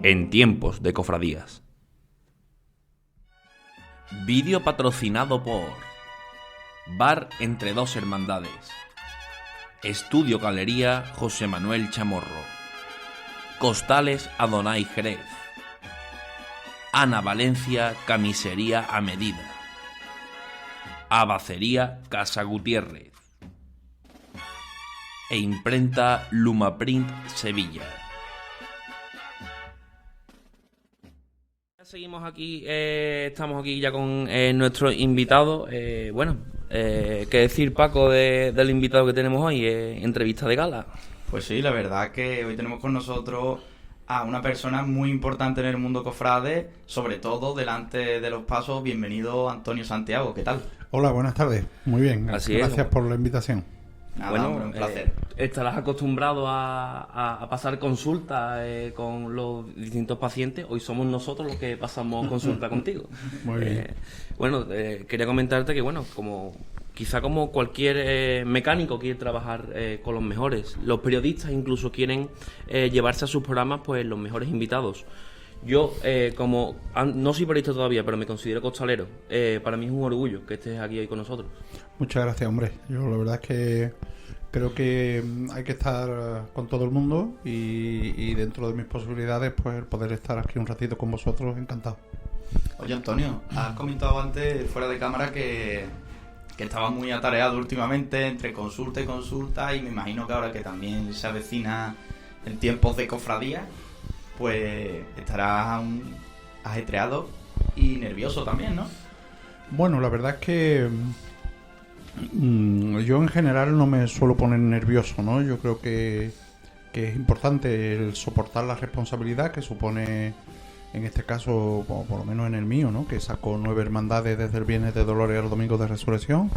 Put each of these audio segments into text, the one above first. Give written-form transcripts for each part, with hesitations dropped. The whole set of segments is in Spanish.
en tiempos de cofradías. Vídeo patrocinado por Bar Entre Dos Hermandades, Estudio Galería José Manuel Chamorro, Costales Adonai Jerez, Ana Valencia Camisería a Medida, Abacería Casa Gutiérrez e Imprenta Lumaprint Sevilla. Seguimos aquí, estamos aquí ya con nuestro invitado. ¿Qué decir, Paco, del invitado que tenemos hoy? Entrevista de gala. Pues sí, la verdad que hoy tenemos con nosotros a una persona muy importante en el mundo cofrade, sobre todo delante de los pasos. Bienvenido, Antonio Santiago, ¿qué tal? Hola, buenas tardes. Muy bien, Así gracias es. por la invitación. Nada, Bueno, hombre, un placer. Estarás acostumbrado a pasar consultas con los distintos pacientes. Hoy somos nosotros los que pasamos consulta contigo. Muy bien. Quería comentarte que, quizá como cualquier mecánico quiere trabajar con los mejores, los periodistas incluso quieren llevarse a sus programas pues los mejores invitados. Yo, no soy periodista todavía, pero me considero costalero. Para mí es un orgullo que estés aquí hoy con nosotros. Muchas gracias, hombre. Yo la verdad es que creo que hay que estar con todo el mundo y dentro de mis posibilidades, pues el poder estar aquí un ratito con vosotros, encantado. Oye, Antonio, has comentado antes, fuera de cámara, que estabas muy atareado últimamente entre consulta y consulta, y me imagino que ahora que también se avecina en tiempos de cofradía, pues estarás ajetreado y nervioso también, ¿no? Bueno, la verdad es que yo en general no me suelo poner nervioso, ¿no? Yo creo que es importante el soportar la responsabilidad que supone, en este caso, o por lo menos en el mío, ¿no? Que saco 9 hermandades desde el Viernes de Dolores al Domingo de Resurrección,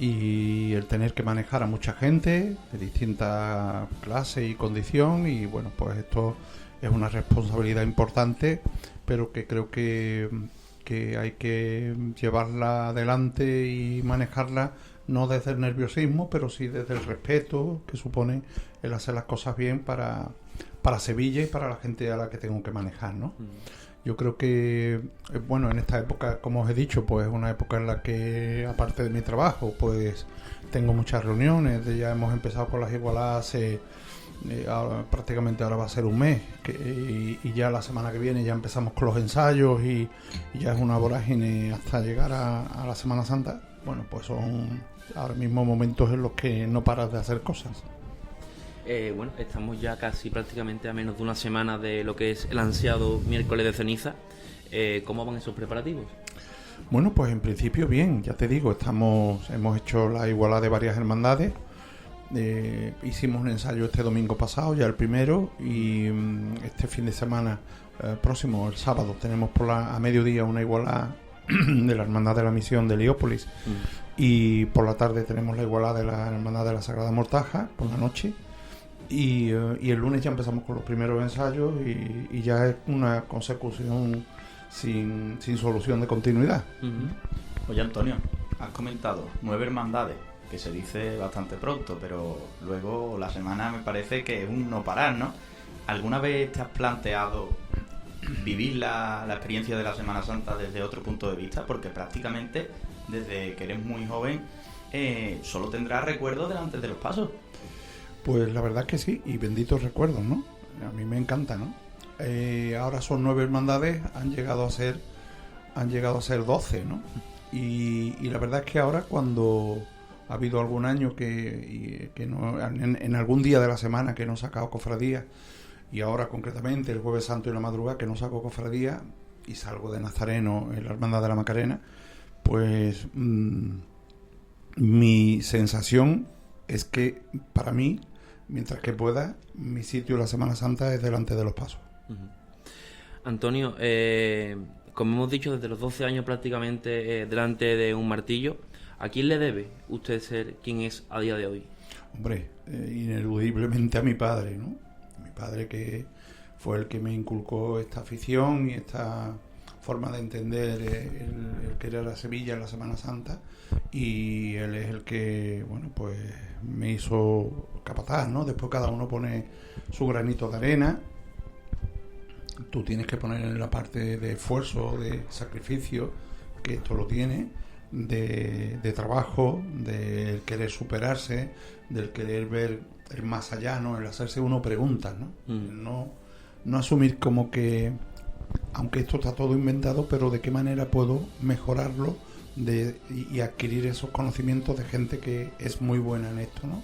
y el tener que manejar a mucha gente de distintas clases y condición, y bueno, pues esto es una responsabilidad importante, pero que creo que hay que llevarla adelante y manejarla no desde el nerviosismo, pero sí desde el respeto que supone el hacer las cosas bien para Sevilla y para la gente a la que tengo que manejar, ¿no? Yo creo que, bueno, en esta época, como os he dicho, pues es una época en la que, aparte de mi trabajo, pues tengo muchas reuniones. Ya hemos empezado con las igualadas prácticamente ahora va a ser un mes, y ya la semana que viene ya empezamos con los ensayos, y ya es una vorágine hasta llegar a la Semana Santa. Bueno, pues son ahora mismo momentos en los que no paras de hacer cosas. Estamos ya casi prácticamente a menos de una semana de lo que es el ansiado miércoles de ceniza. ¿Cómo van esos preparativos? Bueno, pues en principio bien, ya te digo, hemos hecho la igualada de varias hermandades. Hicimos un ensayo este domingo pasado, ya el primero, y este fin de semana próximo, el sábado, tenemos a mediodía una igualada de la Hermandad de la Misión de Heliópolis, y por la tarde tenemos la igualada de la Hermandad de la Sagrada Mortaja por la noche, y el lunes ya empezamos con los primeros ensayos, y ya es una consecución sin solución de continuidad. Oye, Antonio, has comentado 9 hermandades, que se dice bastante pronto, pero luego la semana me parece que es un no parar, ¿no? ¿Alguna vez te has planteado vivir la experiencia de la Semana Santa desde otro punto de vista? Porque prácticamente desde que eres muy joven solo tendrás recuerdos delante de los pasos. Pues la verdad que sí, y benditos recuerdos, ¿no? A mí me encanta, ¿no? Ahora son 9 hermandades, han llegado a ser 12, ¿no? Y la verdad es que ahora, cuando ha habido algún año que no, en algún día de la semana que no he sacado cofradía, y ahora concretamente el Jueves Santo y la madrugada que no saco cofradía y salgo de Nazareno en la Hermandad de la Macarena, pues mi sensación es que para mí, mientras que pueda, mi sitio en la Semana Santa es delante de los pasos. Antonio, como hemos dicho, desde los 12 años prácticamente delante de un martillo, ¿a quién le debe usted ser quien es a día de hoy? Hombre, ineludiblemente a mi padre, ¿no? Mi padre, que fue el que me inculcó esta afición y esta forma de entender el querer a Sevilla en la Semana Santa, y él es el que, bueno, pues me hizo capataz, ¿no? Después cada uno pone su granito de arena, tú tienes que poner en la parte de esfuerzo, de sacrificio, que esto lo tiene, de trabajo, del querer superarse, del querer ver el más allá, ¿no? El hacerse uno preguntas, ¿no? No asumir como que, aunque esto está todo inventado, pero de qué manera puedo mejorarlo y adquirir esos conocimientos de gente que es muy buena en esto, ¿no?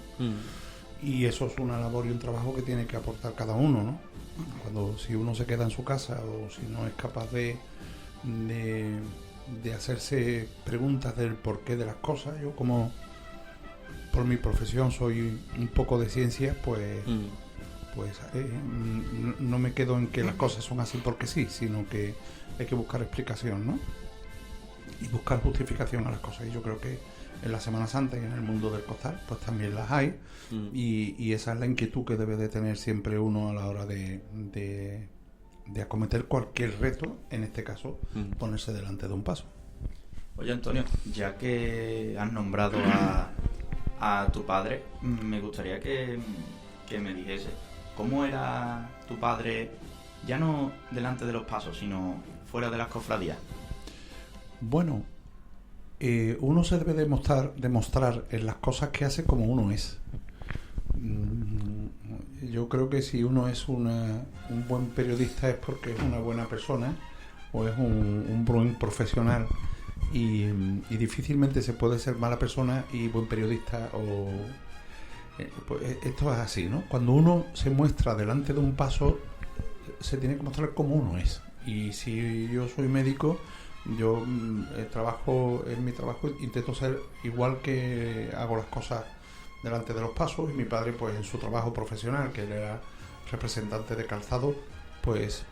Y eso es una labor y un trabajo que tiene que aportar cada uno, ¿no? Si uno se queda en su casa o si no es capaz de hacerse preguntas del porqué de las cosas, yo como por mi profesión soy un poco de ciencia, pues no me quedo en que las cosas son así porque sí, sino que hay que buscar explicación, ¿no? Y buscar justificación a las cosas. Y yo creo que en la Semana Santa y en el mundo del costal pues también las hay, y esa es la inquietud que debe de tener siempre uno a la hora de acometer cualquier reto, en este caso ponerse delante de un paso. Oye, Antonio, ya que has nombrado a tu padre, me gustaría que me dijese cómo era tu padre, ya no delante de los pasos, sino fuera de las cofradías. Bueno, uno se debe demostrar en las cosas que hace como uno es. Yo creo que si uno es un buen periodista es porque es una buena persona o es un buen profesional, y difícilmente se puede ser mala persona y buen periodista. Pues esto es así, ¿no? Cuando uno se muestra delante de un paso, se tiene que mostrar como uno es. Y si yo soy médico, yo trabajo en mi trabajo, intento ser igual que hago las cosas delante de los pasos. Y mi padre, pues en su trabajo profesional, que él era representante de calzado, pues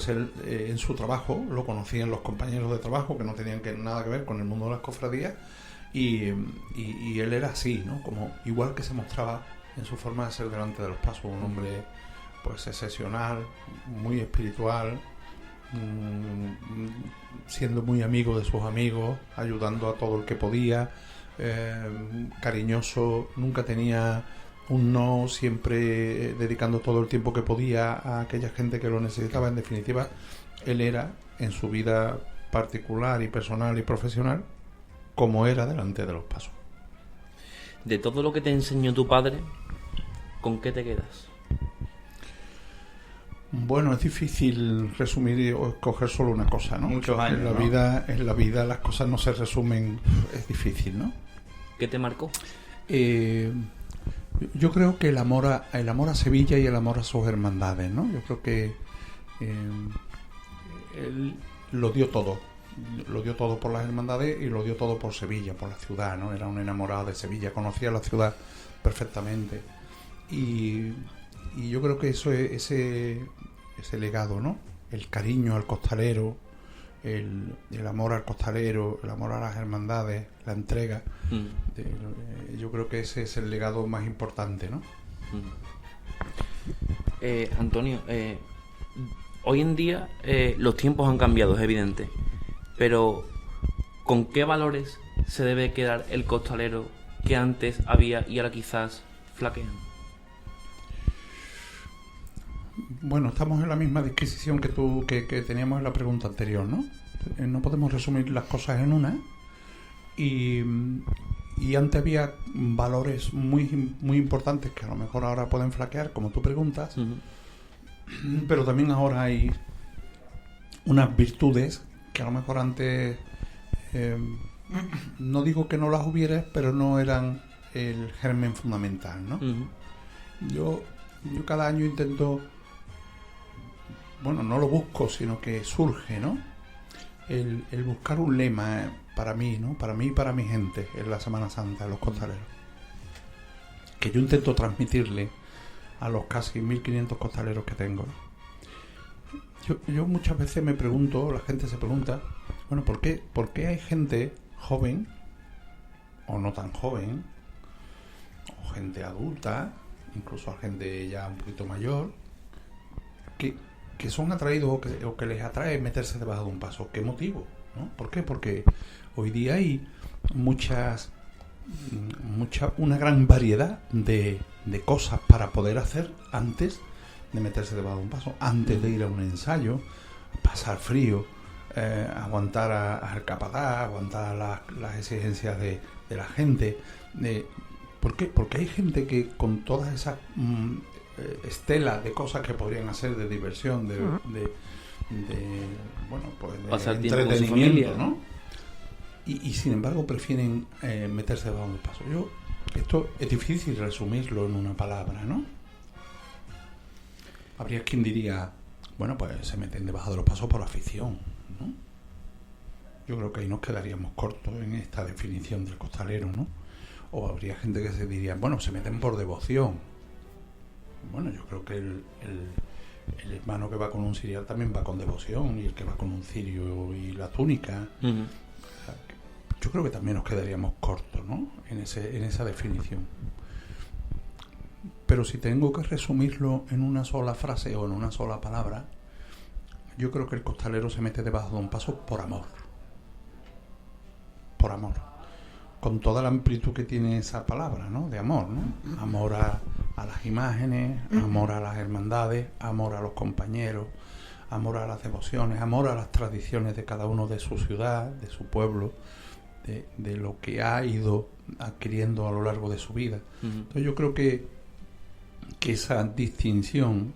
él en su trabajo lo conocían los compañeros de trabajo que no tenían nada que ver con el mundo de las cofradías, y él era así, ¿no? Como igual que se mostraba en su forma de ser delante de los pasos, un hombre pues excepcional, muy espiritual, siendo muy amigo de sus amigos, ayudando a todo el que podía, cariñoso, nunca tenía un no, siempre dedicando todo el tiempo que podía a aquella gente que lo necesitaba. En definitiva, él era, en su vida particular y personal y profesional, como era delante de los pasos. De todo lo que te enseñó tu padre, ¿con qué te quedas? Bueno, es difícil resumir o escoger solo una cosa, ¿no? Muchos años, en la vida las cosas no se resumen, es difícil, ¿no? ¿Qué te marcó? Yo creo que el amor a Sevilla y el amor a sus hermandades, ¿no? Yo creo que él lo dio todo por las hermandades y lo dio todo por Sevilla, por la ciudad, ¿no? Era un enamorado de Sevilla, conocía la ciudad perfectamente, y yo creo que eso es ese legado, ¿no? El cariño al costalero, el amor al costalero, el amor a las hermandades, la entrega. Yo creo que ese es el legado más importante, ¿no? Antonio, hoy en día los tiempos han cambiado, es evidente, pero ¿con qué valores se debe quedar el costalero que antes había y ahora quizás flaquean? Bueno, estamos en la misma disquisición que teníamos en la pregunta anterior, ¿no? No podemos resumir las cosas en una, y antes había valores muy, muy importantes que a lo mejor ahora pueden flaquear, como tú preguntas, pero también ahora hay unas virtudes que a lo mejor antes, no digo que no las hubiera, pero no eran el germen fundamental, ¿no? Yo cada año intento, bueno, no lo busco, sino que surge, ¿no? El buscar un lema para mí, ¿no? Para mí y para mi gente en la Semana Santa, en los costaleros, que yo intento transmitirle a los casi 1.500 costaleros que tengo. Yo muchas veces me pregunto, la gente se pregunta, bueno, ¿por qué hay gente joven o no tan joven, o gente adulta, incluso gente ya un poquito mayor, que son atraídos o que les atrae meterse debajo de un paso? ¿Qué motivo? ¿No? ¿Por qué? Porque hoy día hay una gran variedad de cosas para poder hacer. Antes de meterse debajo de un paso, antes de ir a un ensayo, pasar frío, aguantar al capataz, aguantar las exigencias de la gente. ¿Por qué? Porque hay gente que con todas esas estelas de cosas que podrían hacer de diversión, de bueno, pues de pasar tiempo con su familia, entretenimiento, ¿no? Y sin embargo prefieren meterse debajo del paso. Esto es difícil resumirlo en una palabra, ¿no? Habría quien diría, bueno, pues se meten debajo de los pasos por afición, ¿no? Yo creo que ahí nos quedaríamos cortos en esta definición del costalero, ¿no? O habría gente que se diría, bueno, se meten por devoción. Bueno, yo creo que el hermano que va con un cirial también va con devoción, y el que va con un cirio y la túnica. Uh-huh. Yo creo que también nos quedaríamos cortos, ¿no? En esa definición. Pero si tengo que resumirlo en una sola frase o en una sola palabra, yo creo que el costalero se mete debajo de un paso por amor. Por amor. Con toda la amplitud que tiene esa palabra, ¿no? De amor, ¿no? Amor a las imágenes, amor a las hermandades, amor a los compañeros, amor a las devociones, amor a las tradiciones de cada uno de su ciudad, de su pueblo, de lo que ha ido adquiriendo a lo largo de su vida. Uh-huh. Entonces yo creo que esa distinción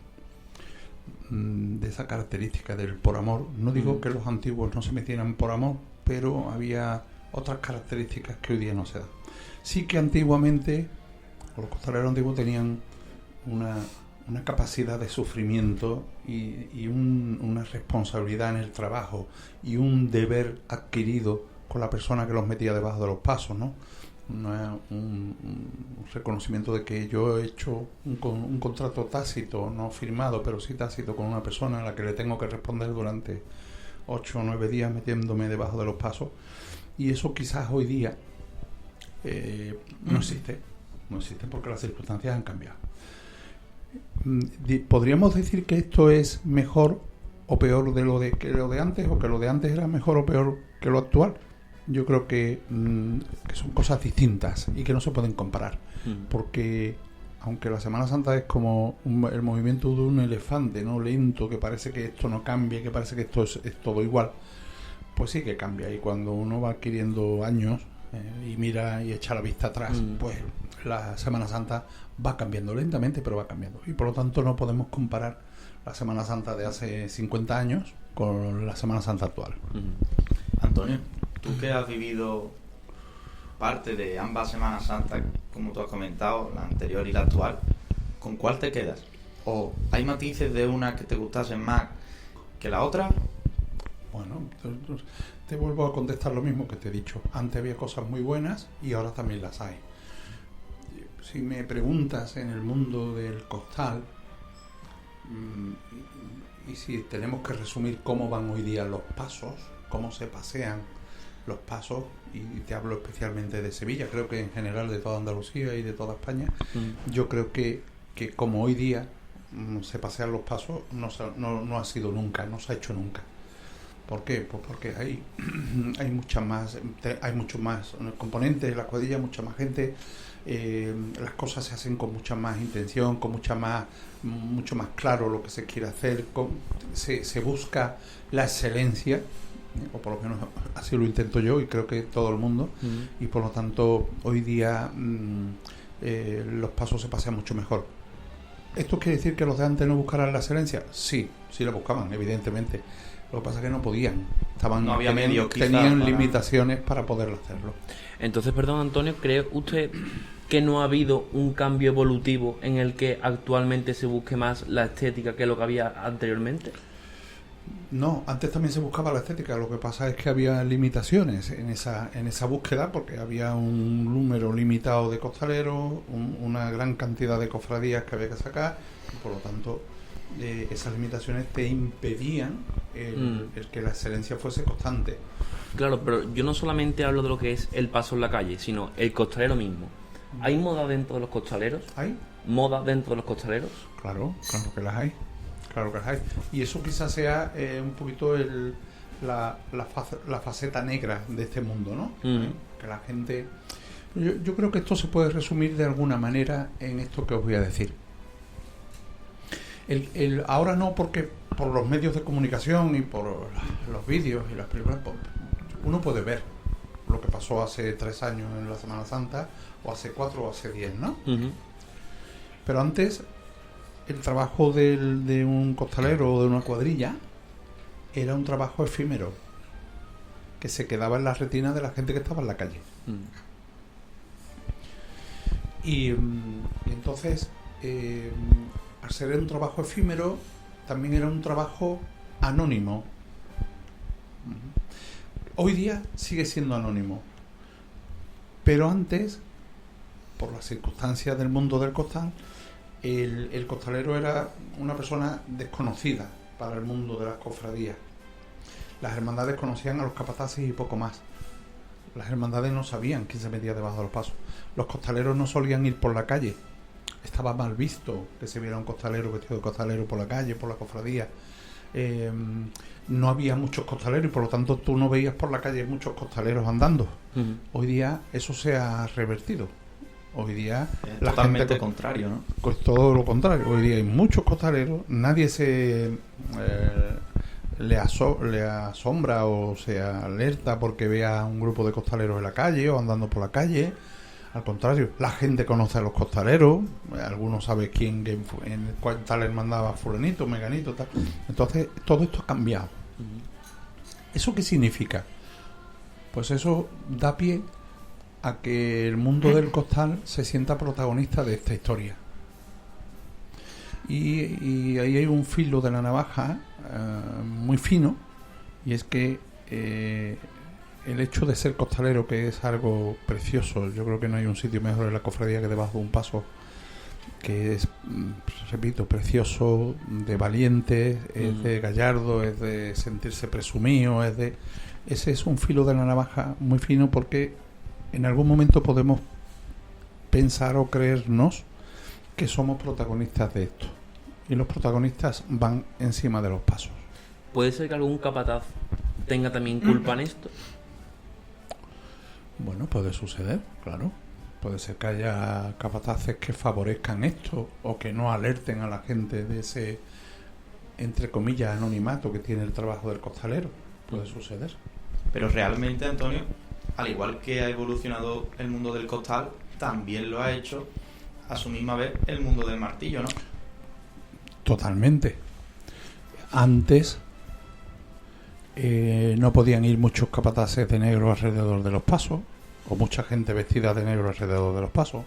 de esa característica del por amor, no digo que los antiguos no se metieran por amor, pero había otras características que hoy día no se dan. Sí que antiguamente los costaleros antiguos tenían una capacidad de sufrimiento y una responsabilidad en el trabajo y un deber adquirido con la persona que los metía debajo de los pasos, ¿no? Un reconocimiento de que yo he hecho un contrato tácito, no firmado, pero sí tácito, con una persona a la que le tengo que responder durante 8 o 9 días metiéndome debajo de los pasos. Y eso quizás hoy día no existe porque las circunstancias han cambiado. ¿Podríamos decir que esto es mejor o peor de lo de antes, o que lo de antes era mejor o peor que lo actual? Yo creo que son cosas distintas y que no se pueden comparar, porque aunque la Semana Santa es como el movimiento de un elefante, ¿no? Lento, que parece que esto no cambia, que parece que esto es todo igual, pues sí que cambia. Y cuando uno va adquiriendo años y mira y echa la vista atrás, pues la Semana Santa va cambiando lentamente, pero va cambiando. Y por lo tanto no podemos comparar la Semana Santa de hace 50 años con la Semana Santa actual. Antonio, tú que has vivido parte de ambas Semanas Santas, como tú has comentado, la anterior y la actual, ¿con cuál te quedas? ¿O hay matices de una que te gustasen más que la otra? Bueno, te vuelvo a contestar lo mismo que te he dicho. Antes había cosas muy buenas y ahora también las hay. Si me preguntas en el mundo del costal, y si tenemos que resumir cómo van hoy día los pasos, cómo se pasean los pasos, y te hablo especialmente de Sevilla, creo que en general de toda Andalucía y de toda España, yo creo que como hoy día se pasean los pasos, no ha sido nunca, no se ha hecho nunca. ¿Por qué? Pues porque hay muchos más componentes en la cuadrilla, mucha más gente, las cosas se hacen con mucha más intención, con mucho más claro lo que se quiere hacer, se busca la excelencia, o por lo menos así lo intento yo y creo que todo el mundo, y por lo tanto hoy día los pasos se pasean mucho mejor. ¿Esto quiere decir que los de antes no buscaran la excelencia? Sí la buscaban, evidentemente. Lo que pasa es que no podían. Tenían limitaciones para poder hacerlo. Entonces, perdón, Antonio, ¿cree usted que no ha habido un cambio evolutivo en el que actualmente se busque más la estética que lo que había anteriormente? No, antes también se buscaba la estética. Lo que pasa es que había limitaciones en esa búsqueda, porque había un número limitado de costaleros, una gran cantidad de cofradías que había que sacar, y por lo tanto esas limitaciones te impedían el que la excelencia fuese constante. Claro, pero yo no solamente hablo de lo que es el paso en la calle, sino el costalero mismo. ¿Hay moda dentro de los costaleros? ¿Hay? ¿Moda dentro de los costaleros? Claro que las hay. Claro que las hay. Y eso quizás sea un poquito la faceta negra de este mundo, ¿no? Que la gente... Yo creo que esto se puede resumir de alguna manera en esto que os voy a decir. Ahora no, porque por los medios de comunicación y por los vídeos y las películas, uno puede ver lo que pasó hace 3 años en la Semana Santa, o hace 4 o hace 10, ¿no? Pero antes, el trabajo de un costalero o de una cuadrilla era un trabajo efímero, que se quedaba en la retina de la gente que estaba en la calle. Y entonces, al ser un trabajo efímero, también era un trabajo anónimo. Hoy día sigue siendo anónimo, pero antes, por las circunstancias del mundo del costal, el costalero era una persona desconocida para el mundo de las cofradías. Las hermandades conocían a los capataces y poco más. Las hermandades no sabían quién se metía debajo de los pasos. Los costaleros no solían ir por la calle. Estaba mal visto que se viera un costalero vestido de costalero por la calle, por la cofradía. No había muchos costaleros y por lo tanto tú no veías por la calle muchos costaleros andando. Hoy día eso se ha revertido. Hoy día es la totalmente gente contrario, ¿no? Pues todo lo contrario. Hoy día hay muchos costaleros, nadie se le asombra o se alerta porque vea un grupo de costaleros en la calle o andando por la calle. Al contrario, la gente conoce a los costaleros, algunos saben en cuál tal hermandad va fulanito, meganito, tal. Entonces, todo esto ha cambiado. ¿Eso qué significa? Pues eso da pie a que el mundo del costal se sienta protagonista de esta historia. Y ahí hay un filo de la navaja muy fino, y es que el hecho de ser costalero, que es algo precioso, yo creo que no hay un sitio mejor en la cofradía que debajo de un paso, que es, repito, precioso, de valiente, es de gallardo, es de sentirse presumido, ese es un filo de la navaja muy fino, porque en algún momento podemos pensar o creernos que somos protagonistas de esto, y los protagonistas van encima de los pasos. ¿Puede ser que algún capataz tenga también culpa en esto? Bueno, puede suceder, claro. Puede ser que haya capataces que favorezcan esto o que no alerten a la gente de ese, entre comillas, anonimato que tiene el trabajo del costalero. Puede suceder. Pero realmente, Antonio, al igual que ha evolucionado el mundo del costal, también lo ha hecho a su misma vez el mundo del martillo, ¿no? Totalmente. Antes no podían ir muchos capataces de negro alrededor de los pasos, o mucha gente vestida de negro alrededor de los pasos.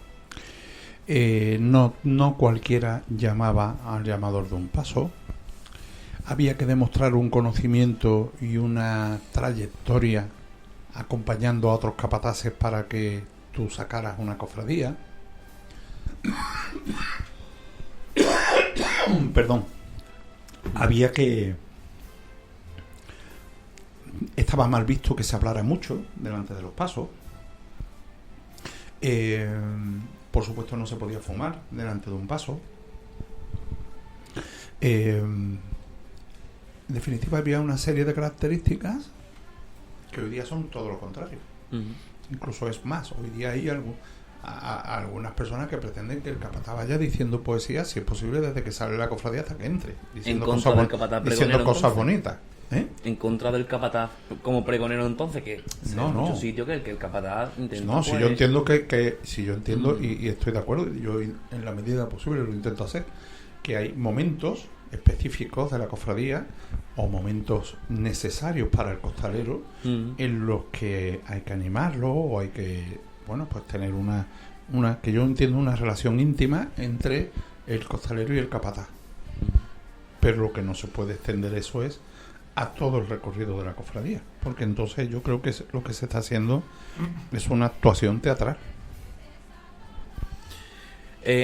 No cualquiera llamaba al llamador de un paso. Había que demostrar un conocimiento y una trayectoria acompañando a otros capataces para que tú sacaras una cofradía. Perdón. Había que... Estaba mal visto que se hablara mucho delante de los pasos. Por supuesto no se podía fumar delante de un paso. En definitiva, había una serie de características que hoy día son todo lo contrario. Incluso es más, hoy día hay algunas personas que pretenden que el capataz vaya diciendo poesía, si es posible, desde que sale la cofradía hasta que entre, diciendo cosas bonitas. En contra del capataz como pregonero, entonces, que no, en muchos sitios que el capataz intenta... No, si yo entiendo si yo entiendo y estoy de acuerdo, yo en la medida posible lo intento hacer, que hay momentos específicos de la cofradía o momentos necesarios para el costalero en los que hay que animarlo o hay que, bueno, pues tener una que yo entiendo una relación íntima entre el costalero y el capataz. Pero lo que no se puede extender eso es a todo el recorrido de la cofradía, porque entonces yo creo que lo que se está haciendo es una actuación teatral.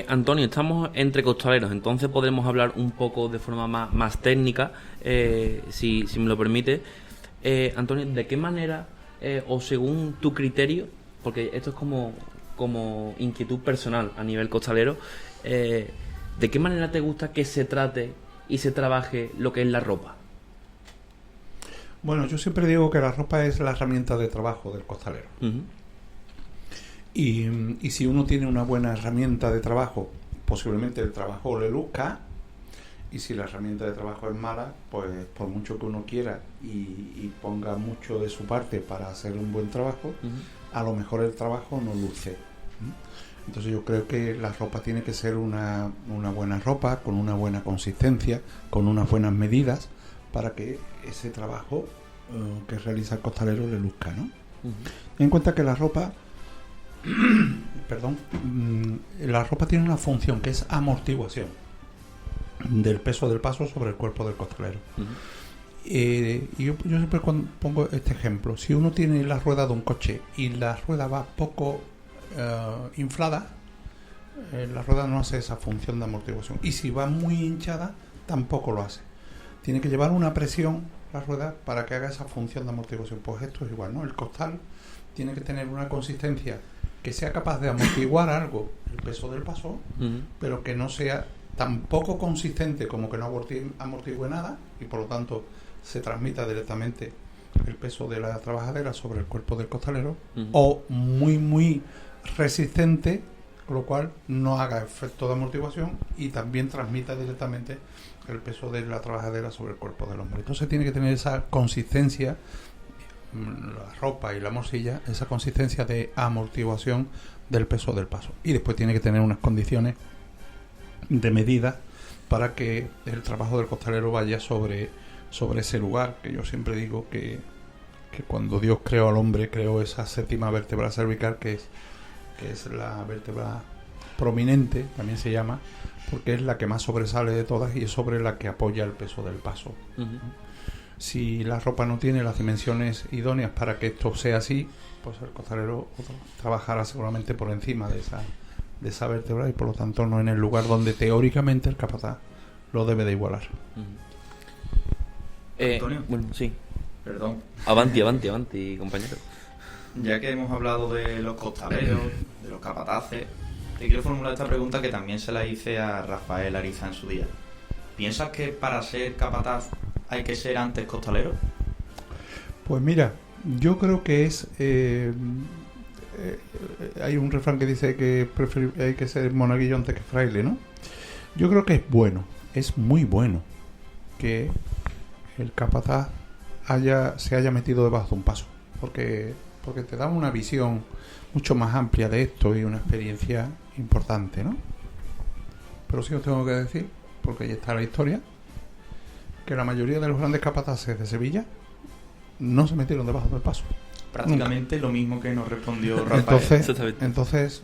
Antonio, estamos entre costaleros, entonces podremos hablar un poco de forma más técnica, si me lo permite. Antonio, ¿de qué manera, o según tu criterio, porque esto es como inquietud personal a nivel costalero, ¿de qué manera te gusta que se trate y se trabaje lo que es la ropa? Bueno, yo siempre digo que la ropa es la herramienta de trabajo del costalero. Y si uno tiene una buena herramienta de trabajo, posiblemente el trabajo le luzca Y si la herramienta de trabajo es mala, pues por mucho que uno quiera y ponga mucho de su parte para hacer un buen trabajo, a lo mejor el trabajo no luce. Entonces yo creo que la ropa tiene que ser una buena ropa, con una buena consistencia, con unas buenas medidas, para que ese trabajo que realiza el costalero le luzca, ¿no? Ten en cuenta que la ropa la ropa tiene una función que es amortiguación del peso del paso sobre el cuerpo del costalero. Y yo siempre pongo este ejemplo: si uno tiene la rueda de un coche y la rueda va poco inflada, la rueda no hace esa función de amortiguación, y si va muy hinchada tampoco lo hace. Tiene que llevar una presión la rueda para que haga esa función de amortiguación. Pues esto es igual, ¿no? El costal tiene que tener una consistencia que sea capaz de amortiguar algo el peso del paso, pero que no sea tan poco consistente como que no amortigue nada, y por lo tanto se transmita directamente el peso de la trabajadera sobre el cuerpo del costalero, o muy resistente, con lo cual no haga efecto de amortiguación y también transmita directamente el peso de la trabajadera sobre el cuerpo del hombre. Entonces tiene que tener esa consistencia, la ropa y la morcilla, esa consistencia de amortiguación del peso del paso, y después tiene que tener unas condiciones de medida para que el trabajo del costalero vaya sobre ese lugar, que yo siempre digo que cuando Dios creó al hombre, creó esa séptima vértebra cervical, que es la vértebra prominente, también se llama, porque es la que más sobresale de todas y es sobre la que apoya el peso del paso. Si la ropa no tiene las dimensiones idóneas para que esto sea así, pues el costalero trabajará seguramente por encima de esa vértebra, y por lo tanto no en el lugar donde teóricamente el capataz lo debe de igualar. Antonio, bueno, sí. Perdón. Avanti, compañero. Ya que hemos hablado de los costaleros, de los capataces, te quiero formular esta pregunta que también se la hice a Rafael Ariza en su día. ¿Piensas que para ser capataz hay que ser antes costalero? Pues mira, yo creo que es... hay un refrán que dice que hay que ser monaguillo antes que fraile, ¿no? Yo creo que es bueno, es muy bueno que el capataz se haya metido debajo de un paso, porque te da una visión mucho más amplia de esto y una experiencia importante, ¿no? Pero sí os tengo que decir, porque ahí está la historia, que la mayoría de los grandes capataces de Sevilla no se metieron debajo del paso. Prácticamente nunca. Lo mismo que nos respondió Rafael. Entonces,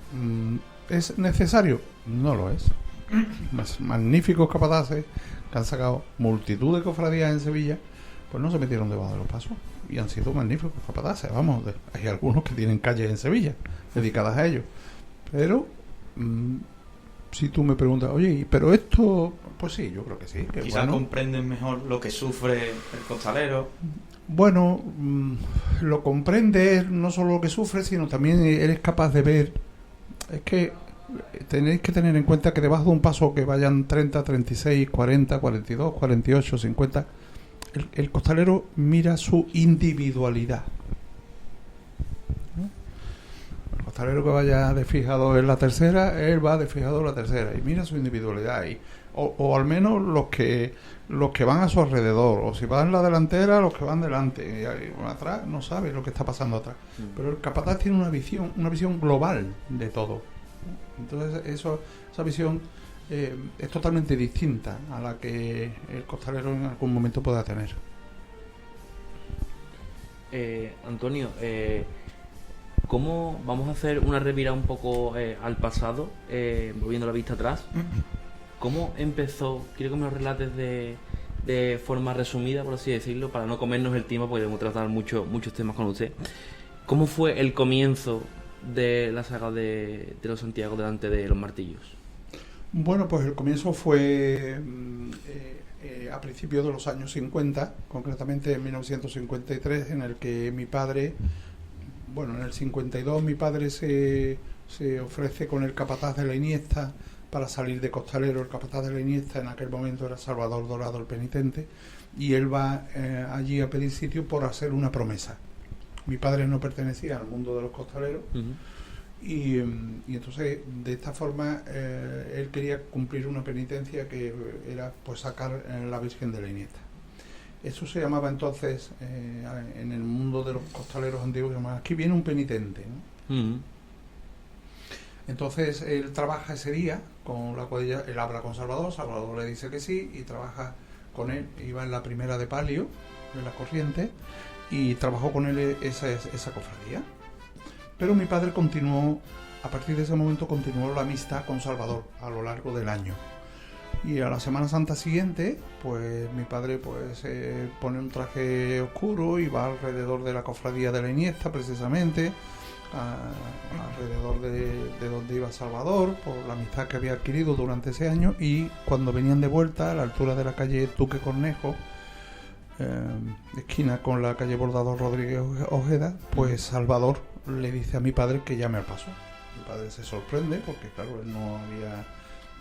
¿es necesario? No lo es. Magníficos capataces que han sacado multitud de cofradías en Sevilla, pues no se metieron debajo de los pasos y han sido magníficos capataces. Vamos, hay algunos que tienen calles en Sevilla dedicadas a ellos, pero si tú me preguntas, oye, pero esto, pues sí, yo creo que sí, que quizás comprenden mejor lo que sufre el costalero. Bueno, lo comprendes, no solo lo que sufre, sino también eres capaz de ver. Es que tenéis que tener en cuenta que debajo de un paso que vayan 30, 36, 40, 42, 48, 50, el costalero mira su individualidad, ¿no? El costalero que vaya de fijado en la tercera, él va de fijado en la tercera y mira su individualidad, o al menos los que van a su alrededor, o si van en la delantera, los que van delante, y atrás no sabe lo que está pasando atrás. Pero el capataz tiene una visión global de todo. Entonces esa visión es totalmente distinta a la que el costalero en algún momento pueda tener. Antonio, ¿cómo vamos a hacer una revirada un poco al pasado, volviendo la vista atrás? ¿Cómo empezó? Quiero que me lo relates de forma resumida, por así decirlo, para no comernos el tiempo, porque debemos tratar muchos temas con usted. ¿Cómo fue el comienzo de la saga de los Santiago delante de los martillos? Bueno, pues el comienzo fue a principios de los años 50, concretamente en 1953, en el que mi padre, en el 52 mi padre se ofrece con el capataz de la Iniesta para salir de costalero. El capataz de la Iniesta en aquel momento era Salvador Dorado el Penitente, y él va allí a pedir sitio por hacer una promesa. Mi padre no pertenecía al mundo de los costaleros, Y entonces, de esta forma, él quería cumplir una penitencia que era pues sacar la Virgen de la Iniesta. Eso se llamaba entonces, en el mundo de los costaleros antiguos, se llamaba, aquí viene un penitente, ¿no? Entonces él trabaja ese día con la cuadrilla, él habla con Salvador, Salvador le dice que sí y trabaja con él, iba en la primera de palio, en la corriente, y trabajó con él esa cofradía. Pero mi padre continuó, a partir de ese momento continuó la amistad con Salvador a lo largo del año. Y a la Semana Santa siguiente, pues mi padre pues pone un traje oscuro y va alrededor de la cofradía de la Iniesta, precisamente, alrededor de donde iba Salvador, por la amistad que había adquirido durante ese año. Y cuando venían de vuelta a la altura de la calle Duque Cornejo, esquina con la calle Bordador Rodríguez Ojeda, pues Salvador le dice a mi padre que llame al paso. Mi padre se sorprende porque claro, él no había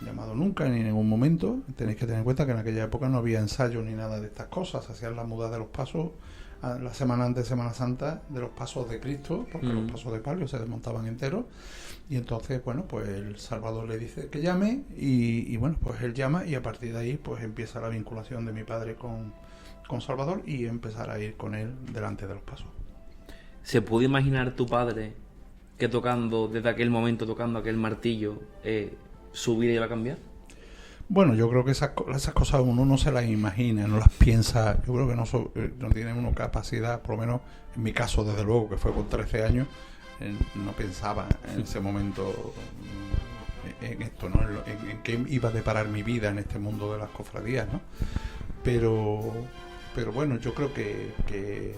llamado nunca ni en ningún momento. Tenéis que tener en cuenta que en aquella época no había ensayo ni nada de estas cosas, hacían la muda de los pasos la semana antes de Semana Santa, de los pasos de Cristo, porque los pasos de palio se desmontaban enteros. Y entonces, bueno, pues el Salvador le dice que llame y bueno, pues él llama y a partir de ahí pues empieza la vinculación de mi padre con Salvador y empezar a ir con él delante de los pasos. ¿Se puede imaginar tu padre que tocando, desde aquel momento tocando aquel martillo, su vida iba a cambiar? Bueno, yo creo que esas cosas uno no se las imagina, no las piensa. Yo creo que no tiene uno capacidad, por lo menos en mi caso, desde luego, que fue con 13 años, no pensaba en ese momento en esto, ¿no? En qué iba a deparar mi vida en este mundo de las cofradías, ¿no? Pero bueno, yo creo que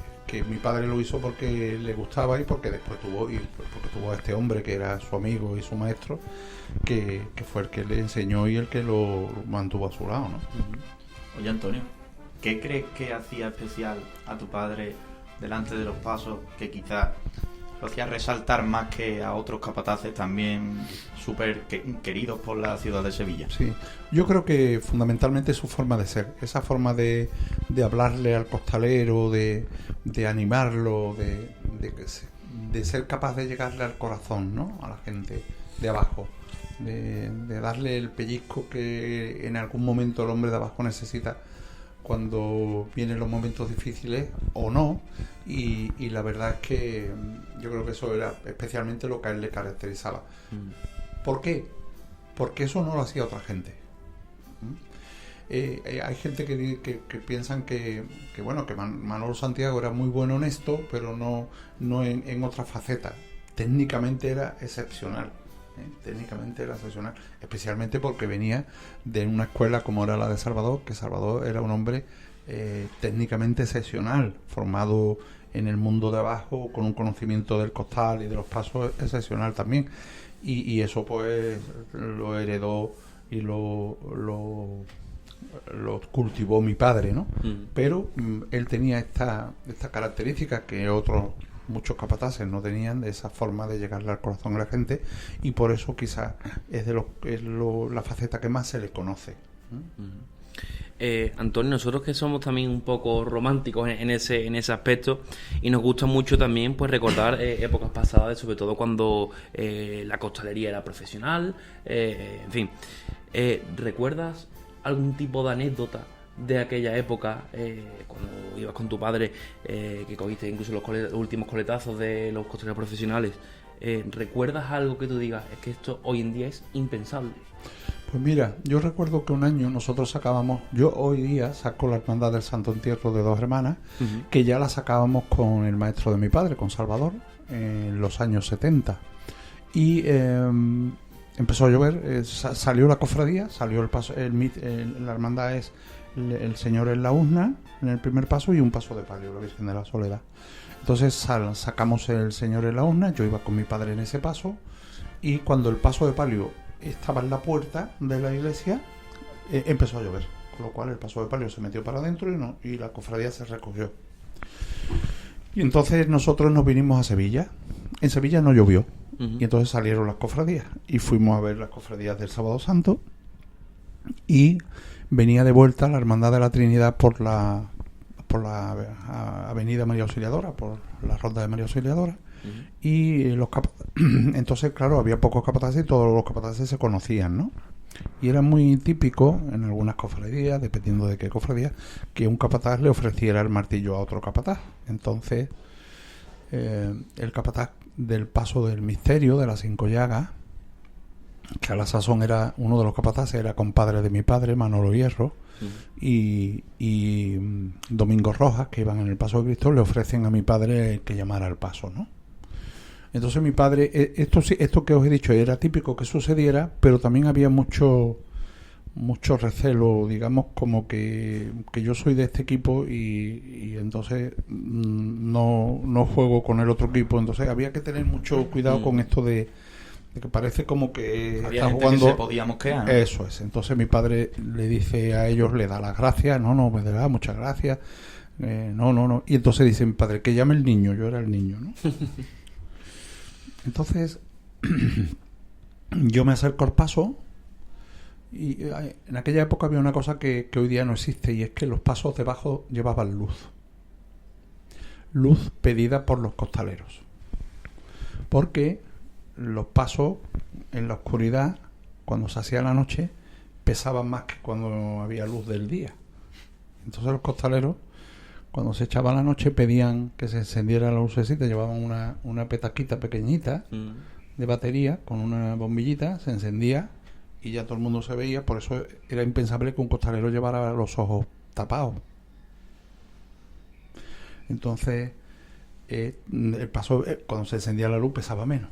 mi padre lo hizo porque le gustaba y porque después tuvo a este hombre que era su amigo y su maestro, que fue el que le enseñó y el que lo mantuvo a su lado, ¿no? Oye, Antonio, ¿qué crees que hacía especial a tu padre delante de los pasos que quizás lo hacía resaltar más que a otros capataces también súper queridos por la ciudad de Sevilla? Sí, yo creo que fundamentalmente su forma de ser, esa forma de hablarle al costalero, de animarlo, de ser capaz de llegarle al corazón, ¿no? A la gente de abajo, de darle el pellizco que en algún momento el hombre de abajo necesita cuando vienen los momentos difíciles o no, y la verdad es que yo creo que eso era especialmente lo que a él le caracterizaba. ¿Por qué? Porque eso no lo hacía otra gente. Hay gente que piensan que bueno, que Manolo Santiago era muy buen honesto, pero no en otra faceta. Técnicamente era excepcional. Técnicamente era excepcional, especialmente porque venía de una escuela como era la de Salvador, que Salvador era un hombre técnicamente excepcional, formado en el mundo de abajo, con un conocimiento del costal y de los pasos excepcional también, y eso pues lo heredó y lo cultivó mi padre, ¿no? Pero él tenía esta característica que muchos capataces no tenían, de esa forma de llegarle al corazón a la gente, y por eso quizás es la faceta que más se le conoce. Antonio, nosotros que somos también un poco románticos en ese aspecto, y nos gusta mucho también pues recordar épocas pasadas, sobre todo cuando la costalería era profesional, en fin. ¿Recuerdas algún tipo de anécdota de aquella época, cuando ibas con tu padre, que cogiste incluso los últimos coletazos de los costaleros profesionales? ¿Recuerdas algo que tú digas, es que esto hoy en día es impensable? Pues mira, yo recuerdo que un año nosotros yo hoy día saco la Hermandad del Santo Entierro de Dos Hermanas, que ya la sacábamos con el maestro de mi padre, con Salvador, en los años 70. Y empezó a llover, salió la cofradía, salió el paso, la hermandad es el Señor en la urna, en el primer paso, y un paso de palio, la Virgen de la Soledad. Entonces sacamos el Señor en la urna, yo iba con mi padre en ese paso, y cuando el paso de palio estaba en la puerta de la iglesia, empezó a llover, con lo cual el paso de palio se metió para adentro y la cofradía se recogió. Y entonces nosotros nos vinimos a Sevilla. En Sevilla no llovió, y entonces salieron las cofradías y fuimos a ver las cofradías del Sábado Santo, y venía de vuelta la Hermandad de la Trinidad por la avenida María Auxiliadora, por la ronda de María Auxiliadora, Y entonces, claro, había pocos capataces y todos los capataces se conocían, ¿no? Y era muy típico en algunas cofradías, dependiendo de qué cofradía, que un capataz le ofreciera el martillo a otro capataz. Entonces, el capataz del Paso del Misterio, de las 5 llagas, que a la sazón era uno de los capataces, era compadre de mi padre, Manolo Hierro, y Domingo Rojas, que iban en el Paso de Cristo, le ofrecen a mi padre que llamara al paso, ¿no? Entonces mi padre, esto que os he dicho era típico que sucediera, pero también había mucho recelo, digamos, como que yo soy de este equipo y entonces no juego con el otro equipo. Entonces había que tener mucho cuidado con esto de que parece como que había está gente jugando, que se podía mosquear, ¿no? Eso es. Entonces mi padre le dice a ellos, le da las gracias, no, me da muchas gracias, no. Y entonces dice mi padre, que llame el niño, yo era el niño, ¿no? Entonces yo me acerco al paso y en aquella época había una cosa que hoy día no existe, y es que los pasos debajo llevaban luz pedida por los costaleros, porque los pasos en la oscuridad, cuando se hacía la noche, pesaban más que cuando había luz del día. Entonces los costaleros, cuando se echaba la noche, pedían que se encendiera la lucecita, llevaban una petaquita pequeñita de batería con una bombillita, se encendía y ya todo el mundo se veía. Por eso era impensable que un costalero llevara los ojos tapados. Entonces el paso, cuando se encendía la luz, pesaba menos.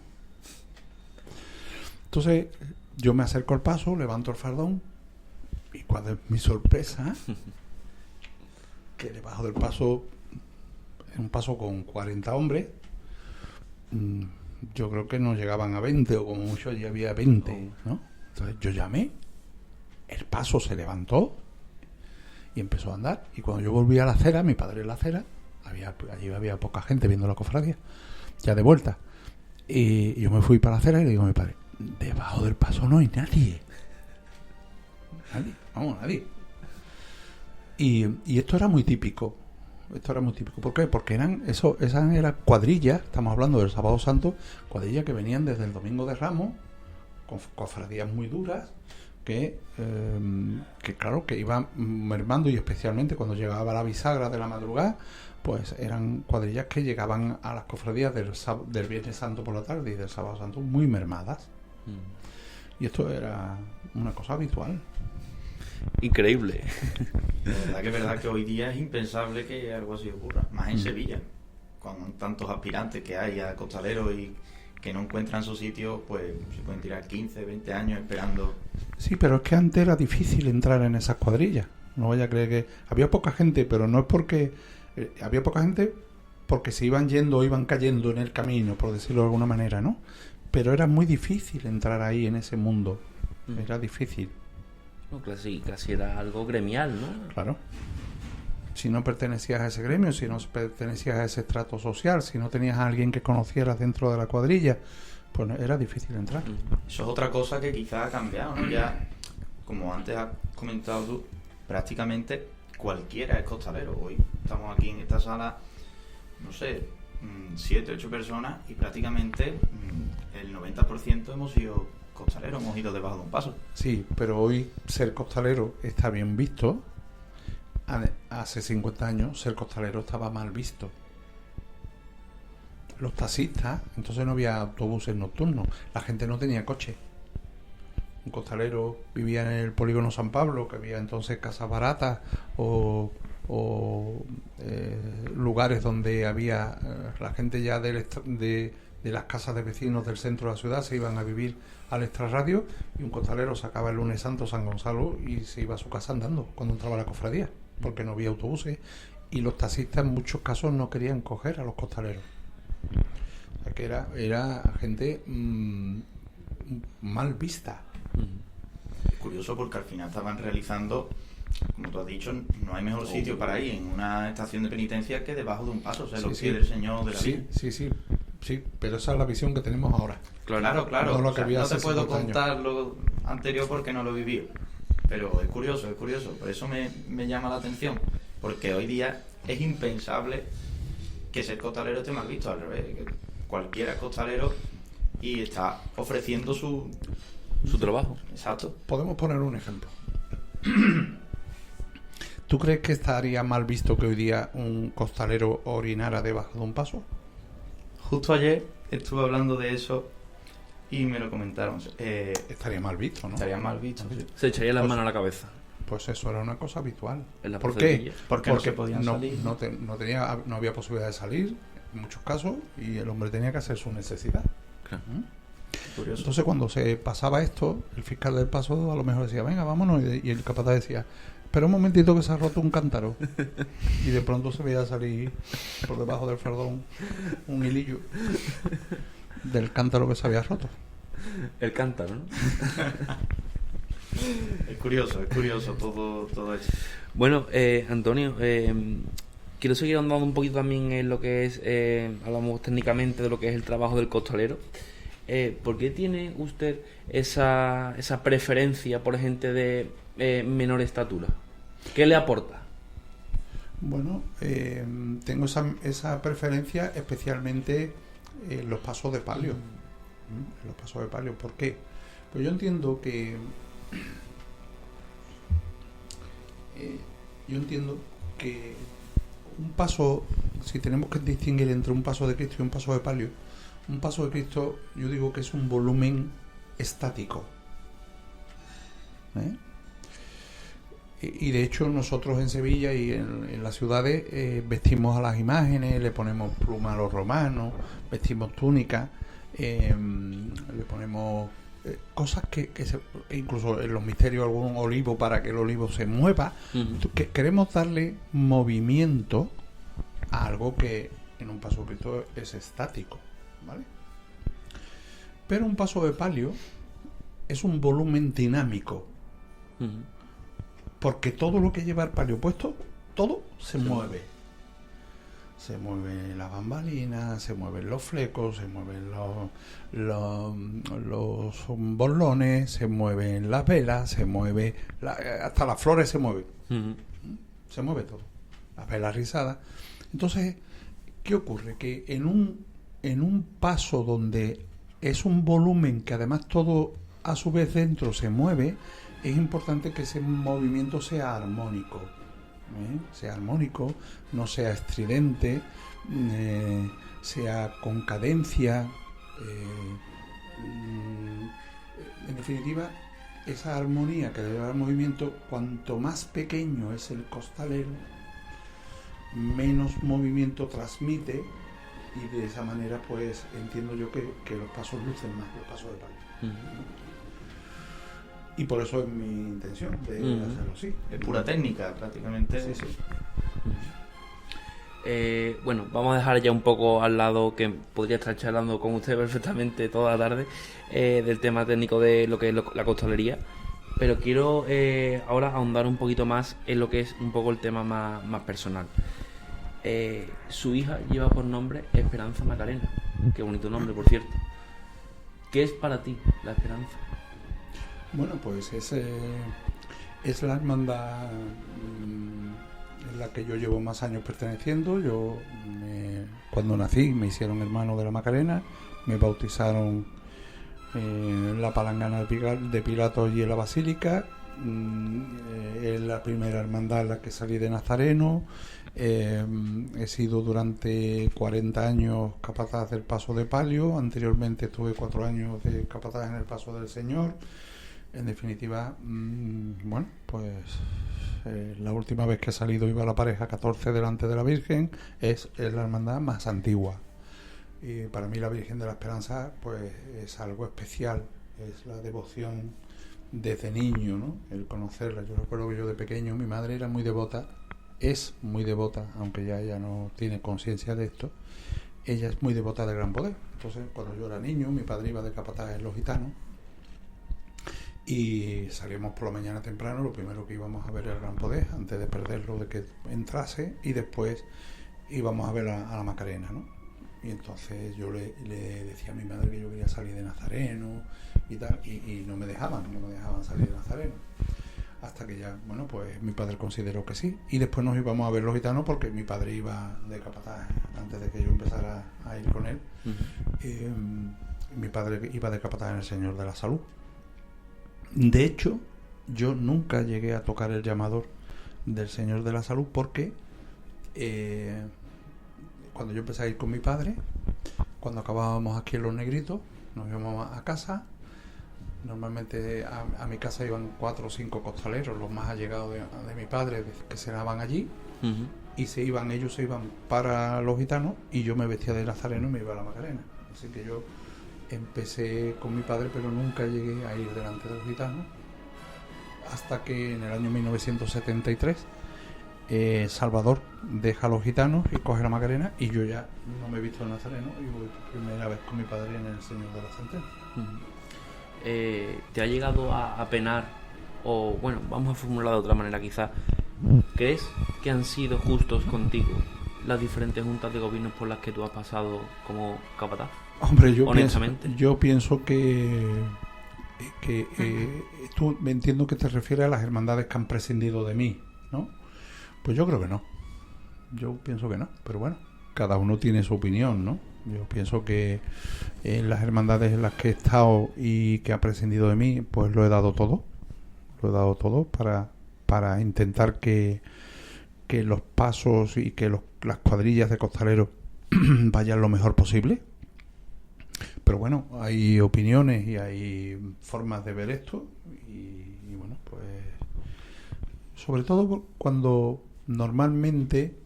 Entonces yo me acerco al paso, levanto el fardón y cuál es mi sorpresa, que debajo del paso, en un paso con 40 hombres, yo creo que no llegaban a 20, o como mucho ya había 20, ¿no? Entonces yo llamé, el paso se levantó y empezó a andar, y cuando yo volví a la acera, mi padre en la acera, allí había poca gente viendo la cofradía, ya de vuelta, y yo me fui para la acera y le digo a mi padre, debajo del paso no hay nadie. Nadie. Y esto era muy típico. ¿Por qué? Porque esas eran cuadrillas, estamos hablando del Sábado Santo, cuadrillas que venían desde el Domingo de Ramos, con cofradías muy duras, que claro, que iban mermando, y especialmente cuando llegaba la bisagra de la madrugada, pues eran cuadrillas que llegaban a las cofradías del Viernes Santo por la tarde y del Sábado Santo muy mermadas. Y esto era una cosa habitual. Increíble. La verdad que es verdad que hoy día es impensable que algo así ocurra, más en Sevilla, con tantos aspirantes que hay a costaleros y que no encuentran su sitio, pues se pueden tirar 15, 20 años esperando. Sí, pero es que antes era difícil entrar en esas cuadrillas. No vaya a creer que había poca gente, pero no es porque había poca gente porque se iban yendo o iban cayendo en el camino, por decirlo de alguna manera, ¿no? Pero era muy difícil entrar ahí en ese mundo. Era difícil. No, casi era algo gremial, ¿no? Claro. Si no pertenecías a ese gremio, si no pertenecías a ese estrato social, si no tenías a alguien que conocieras dentro de la cuadrilla, pues era difícil entrar. Eso es otra cosa que quizás ha cambiado, ¿no? Ya, como antes has comentado tú, prácticamente cualquiera es costalero. Hoy estamos aquí en esta sala, no sé, 7, 8 personas, y prácticamente el 90% hemos sido costaleros, hemos ido debajo de un paso. Sí, pero hoy ser costalero está bien visto. Hace 50 años ser costalero estaba mal visto. Los taxistas, entonces no había autobuses nocturnos, la gente no tenía coche. Un costalero vivía en el polígono San Pablo, que había entonces casas baratas o lugares donde había la gente ya de las casas de vecinos del centro de la ciudad se iban a vivir al extrarradio, y un costalero sacaba el lunes santo San Gonzalo y se iba a su casa andando cuando entraba la cofradía, porque no había autobuses, y los taxistas en muchos casos no querían coger a los costaleros. O sea que era gente mal vista. Es curioso porque al final estaban realizando, como tú has dicho, no hay mejor sitio para ir en una estación de penitencia que debajo de un paso, o sea, los pies del Señor de la vida. Sí, pero esa es la visión que tenemos ahora. Claro. No, lo que o sea, no te puedo 50 contar años. lo anterior porque no lo he vivido. Pero es curioso. Por eso me llama la atención. Porque hoy día es impensable que ser costalero esté mal visto, al revés. cualquiera costalero y está ofreciendo su trabajo. Exacto. Podemos poner un ejemplo. ¿Tú crees que estaría mal visto que hoy día un costalero orinara debajo de un paso? Justo ayer estuve hablando de eso y me lo comentaron. Estaría mal visto, ¿no? Estaría mal visto, sí. Se echaría las Pues- manos a la cabeza. Pues eso era una cosa habitual. En la ¿Por procedilla. qué? Porque no se podían salir. No había posibilidad de salir en muchos casos y el hombre tenía que hacer su necesidad. Claro. Curioso. Entonces cuando se pasaba esto, el fiscal del paso a lo mejor decía, venga, vámonos, y el capataz decía, espera un momentito que se ha roto un cántaro. Y de pronto se veía salir por debajo del fardón un hilillo del cántaro que se había roto. El cántaro, ¿no? Es curioso todo esto. Bueno, Antonio, quiero seguir andando un poquito también en lo que es, hablamos técnicamente de lo que es el trabajo del costalero. ¿Por qué tiene usted esa preferencia por gente de menor estatura? ¿Qué le aporta? Bueno, tengo esa preferencia especialmente en los pasos de palio. En los pasos de palio. ¿Por qué? Pues yo entiendo que un paso, si tenemos que distinguir entre un paso de Cristo y un paso de palio, un paso de Cristo yo digo que es un volumen estático. Y de hecho nosotros en Sevilla y en las ciudades vestimos a las imágenes, le ponemos pluma a los romanos, vestimos túnicas, le ponemos cosas incluso en los misterios algún olivo para que el olivo se mueva. Queremos darle movimiento a algo que en un paso de Cristo es estático, ¿vale? Pero un paso de palio es un volumen dinámico. Porque todo lo que lleva el palio puesto, todo se mueve. Se mueven las bambalinas, se mueven los flecos, se mueven los borlones, se mueven las velas, se mueve hasta las flores se mueven. Se mueve todo. Las velas rizadas. Entonces, ¿qué ocurre? Que en un paso donde es un volumen que además todo a su vez dentro se mueve, es importante que ese movimiento sea armónico. Sea armónico, no sea estridente, sea con cadencia. En definitiva, esa armonía que debe dar movimiento, cuanto más pequeño es el costalero, menos movimiento transmite, y de esa manera pues entiendo yo que los pasos lucen más, los pasos de palio. Y por eso es mi intención de hacerlo así. Es pura técnica, prácticamente. Sí, sí. Bueno, vamos a dejar ya un poco al lado, que podría estar charlando con usted perfectamente toda la tarde, del tema técnico de lo que es la costalería, pero quiero ahora ahondar un poquito más en lo que es un poco el tema más personal. Su hija lleva por nombre Esperanza Macarena. Qué bonito nombre, por cierto. ¿Qué es para ti la esperanza? Bueno, pues es la hermandad en la que yo llevo más años perteneciendo. Cuando nací me hicieron hermano de la Macarena, me bautizaron en la palangana de Pilatos y en la Basílica. Es la primera hermandad en la que salí de nazareno. He sido durante 40 años capataz del Paso de Palio. Anteriormente estuve 4 años de capataz en el Paso del Señor. En definitiva, bueno, pues la última vez que he salido iba la pareja 14 delante de la Virgen. Es la hermandad más antigua. Y para mí la Virgen de la Esperanza pues es algo especial. Es la devoción desde niño, ¿no? El conocerla. Yo recuerdo que yo de pequeño, mi madre era muy devota, es muy devota, aunque ya ella no tiene conciencia de esto. Ella es muy devota del Gran Poder. Entonces, cuando yo era niño, mi padre iba de capataz en Los Gitanos y salíamos por la mañana temprano. Lo primero que íbamos a ver era el Gran Poder antes de perderlo, de que entrase, y después íbamos a ver a la Macarena, ¿no? Y entonces yo le decía a mi madre que yo quería salir de nazareno y tal, y no me dejaban salir de nazareno. hasta que ya, bueno, pues mi padre consideró que sí. Y después nos íbamos a ver los gitanos porque mi padre iba de capataz antes de que yo empezara a ir con él. Mi padre iba de capataz en el Señor de la Salud. De hecho, yo nunca llegué a tocar el llamador del Señor de la Salud porque cuando yo empecé a ir con mi padre, cuando acabábamos aquí en Los Negritos, nos íbamos a casa. Normalmente a mi casa iban 4 o 5 costaleros, los más allegados de mi padre, que se daban allí. Y ellos se iban para los gitanos y yo me vestía de nazareno y me iba a la Macarena. Así que yo empecé con mi padre, pero nunca llegué a ir delante de los gitanos, hasta que en el año 1973 Salvador deja a los gitanos y coge la Macarena, y yo ya no me he visto de nazareno y voy por primera vez con mi padre en el Señor de la Sentencia. ¿Te ha llegado a penar, o bueno, vamos a formular de otra manera quizás, crees que han sido justos contigo las diferentes juntas de gobierno por las que tú has pasado como capataz? Hombre, honestamente, yo pienso que tú me entiendo que te refieres a las hermandades que han prescindido de mí, ¿no? Pues yo creo que no. Yo pienso que no, pero bueno, cada uno tiene su opinión, ¿no? Yo pienso que en las hermandades en las que he estado y que ha prescindido de mí, pues lo he dado todo. Lo he dado todo para intentar que los pasos y que las cuadrillas de costaleros vayan lo mejor posible. Pero bueno, hay opiniones y hay formas de ver esto y bueno, pues sobre todo cuando normalmente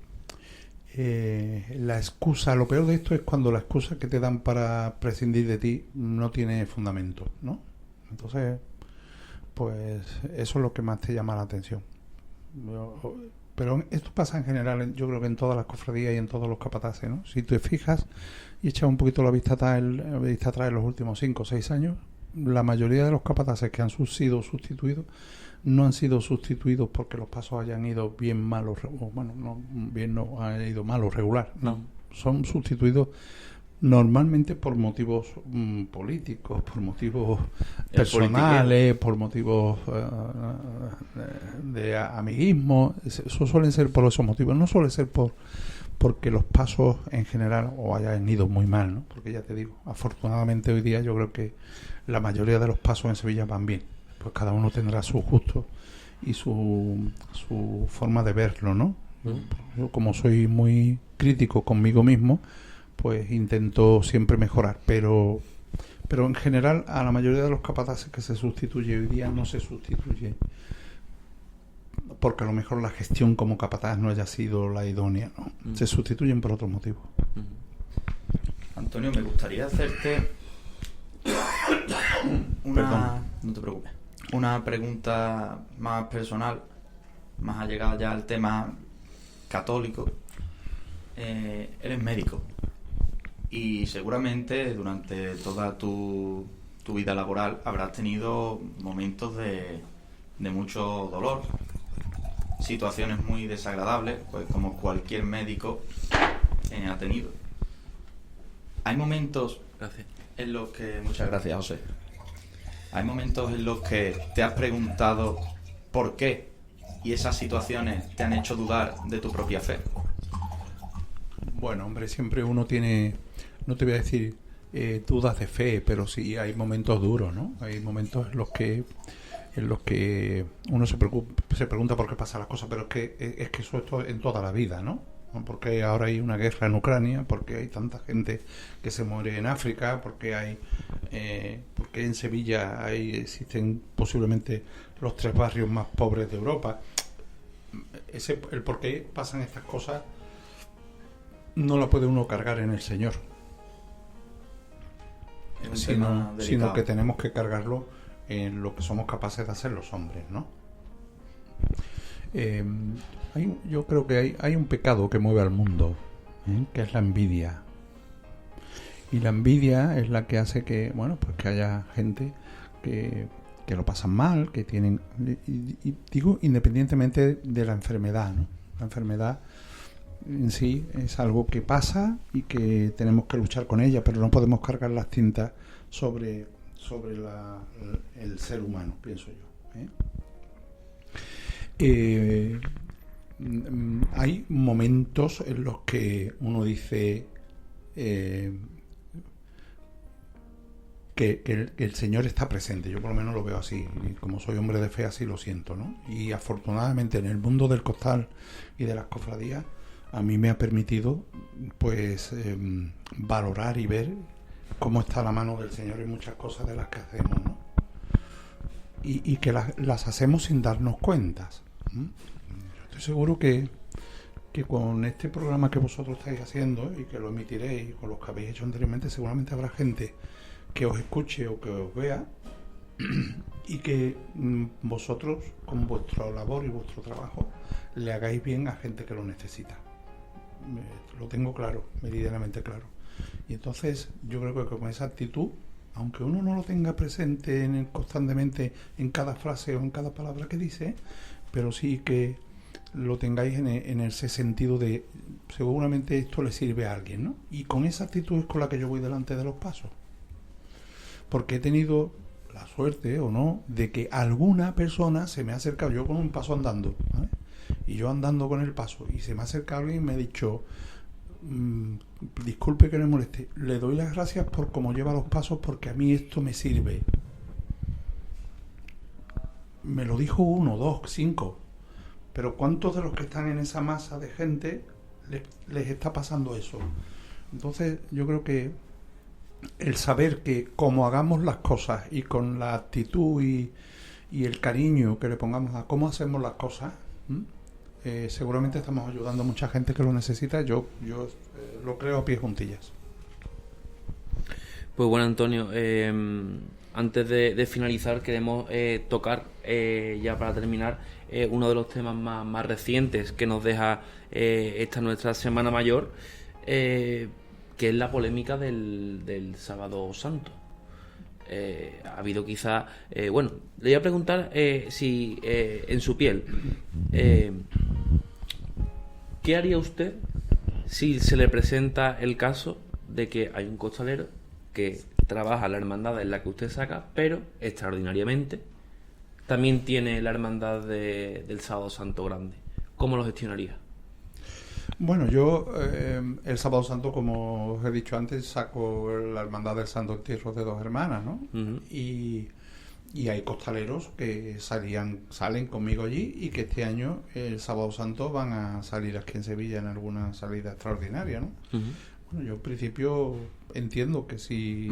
la excusa, lo peor de esto es cuando la excusa que te dan para prescindir de ti no tiene fundamento, ¿no? Entonces, pues eso es lo que más te llama la atención. Pero esto pasa en general, yo creo que en todas las cofradías y en todos los capataces, ¿no? Si te fijas y echas un poquito la vista atrás en los últimos 5 o 6 años, la mayoría de los capataces que han sido sustituidos no han sido sustituidos porque los pasos hayan ido bien, mal o bueno, no han ido mal o regular, no. Son sustituidos normalmente por motivos políticos, por motivos personales, por motivos de amiguismo. Eso suelen ser por esos motivos, no suele ser porque los pasos en general o hayan ido muy mal, ¿no? Porque ya te digo, afortunadamente hoy día yo creo que la mayoría de los pasos en Sevilla van bien. Pues cada uno tendrá su gusto y su forma de verlo, ¿no? Yo, como soy muy crítico conmigo mismo, pues intento siempre mejorar, pero en general a la mayoría de los capataces que se sustituye hoy día no se sustituye porque a lo mejor la gestión como capataz no haya sido la idónea, ¿no? Se sustituyen por otros motivos. Antonio, me gustaría hacerte no te preocupes, una pregunta más personal, más allegada ya al tema católico. Eres médico y seguramente durante toda tu vida laboral habrás tenido momentos de mucho dolor, situaciones muy desagradables, pues como cualquier médico ha tenido. Hay momentos en los que... Muchas gracias, José. Hay momentos en los que te has preguntado por qué y esas situaciones te han hecho dudar de tu propia fe. Bueno, hombre, siempre uno tiene, no te voy a decir dudas de fe, pero sí hay momentos duros, ¿no? Hay momentos en los que uno se pregunta por qué pasan las cosas, pero es que eso es en toda la vida, ¿no? Porque ahora hay una guerra en Ucrania, porque hay tanta gente que se muere en África, porque en Sevilla existen posiblemente los 3 barrios más pobres de Europa. El por qué pasan estas cosas no la puede uno cargar en el Señor, sino que tenemos que cargarlo en lo que somos capaces de hacer los hombres, ¿no? Yo creo que hay un pecado que mueve al mundo, que es la envidia. Y la envidia es la que hace que, bueno, pues que haya gente que lo pasan mal, que tienen, y digo, independientemente de la enfermedad, ¿no? La enfermedad en sí es algo que pasa y que tenemos que luchar con ella, pero no podemos cargar las tintas sobre el ser humano, pienso yo, Hay momentos en los que uno dice que el Señor está presente. Yo por lo menos lo veo así, y como soy hombre de fe así lo siento, ¿no? Y afortunadamente en el mundo del costal y de las cofradías a mí me ha permitido pues valorar y ver cómo está la mano del Señor en muchas cosas de las que hacemos, ¿no? Y que las hacemos sin darnos cuentas. Yo estoy seguro que con este programa que vosotros estáis haciendo y que lo emitiréis y con los que habéis hecho anteriormente, seguramente habrá gente que os escuche o que os vea y que vosotros con vuestra labor y vuestro trabajo le hagáis bien a gente que lo necesita. Lo tengo claro, meridianamente claro. Y entonces yo creo que con esa actitud, aunque uno no lo tenga presente constantemente en cada frase o en cada palabra que dice, pero sí que lo tengáis en ese sentido de seguramente esto le sirve a alguien, ¿no? Y con esa actitud es con la que yo voy delante de los pasos. Porque he tenido la suerte o no de que alguna persona se me ha acercado, yo con un paso andando, ¿vale? Y yo andando con el paso, y se me ha acercado alguien y me ha dicho, disculpe que le moleste, le doy las gracias por cómo lleva los pasos porque a mí esto me sirve. Me lo dijo 1, 2, 5, pero ¿cuántos de los que están en esa masa de gente les está pasando eso? Entonces yo creo que el saber que como hagamos las cosas y con la actitud y el cariño que le pongamos a cómo hacemos las cosas, seguramente estamos ayudando a mucha gente que lo necesita. Yo lo creo a pies juntillas. Pues bueno, Antonio, antes de finalizar queremos tocar ya para terminar uno de los temas más recientes que nos deja esta nuestra Semana Mayor, que es la polémica del Sábado Santo. Ha habido quizá... bueno, le voy a preguntar si en su piel, ¿qué haría usted si se le presenta el caso de que hay un costalero que trabaja la hermandad en la que usted saca, pero extraordinariamente también tiene la hermandad del Sábado Santo Grande? ¿Cómo lo gestionaría? Bueno, yo el Sábado Santo, como os he dicho antes, saco la Hermandad del Santo Entierro de Dos Hermanas, ¿no? Uh-huh. Y hay costaleros que salen conmigo allí y que este año, el Sábado Santo, van a salir aquí en Sevilla en alguna salida extraordinaria, ¿no? Uh-huh. Bueno, yo en principio entiendo que si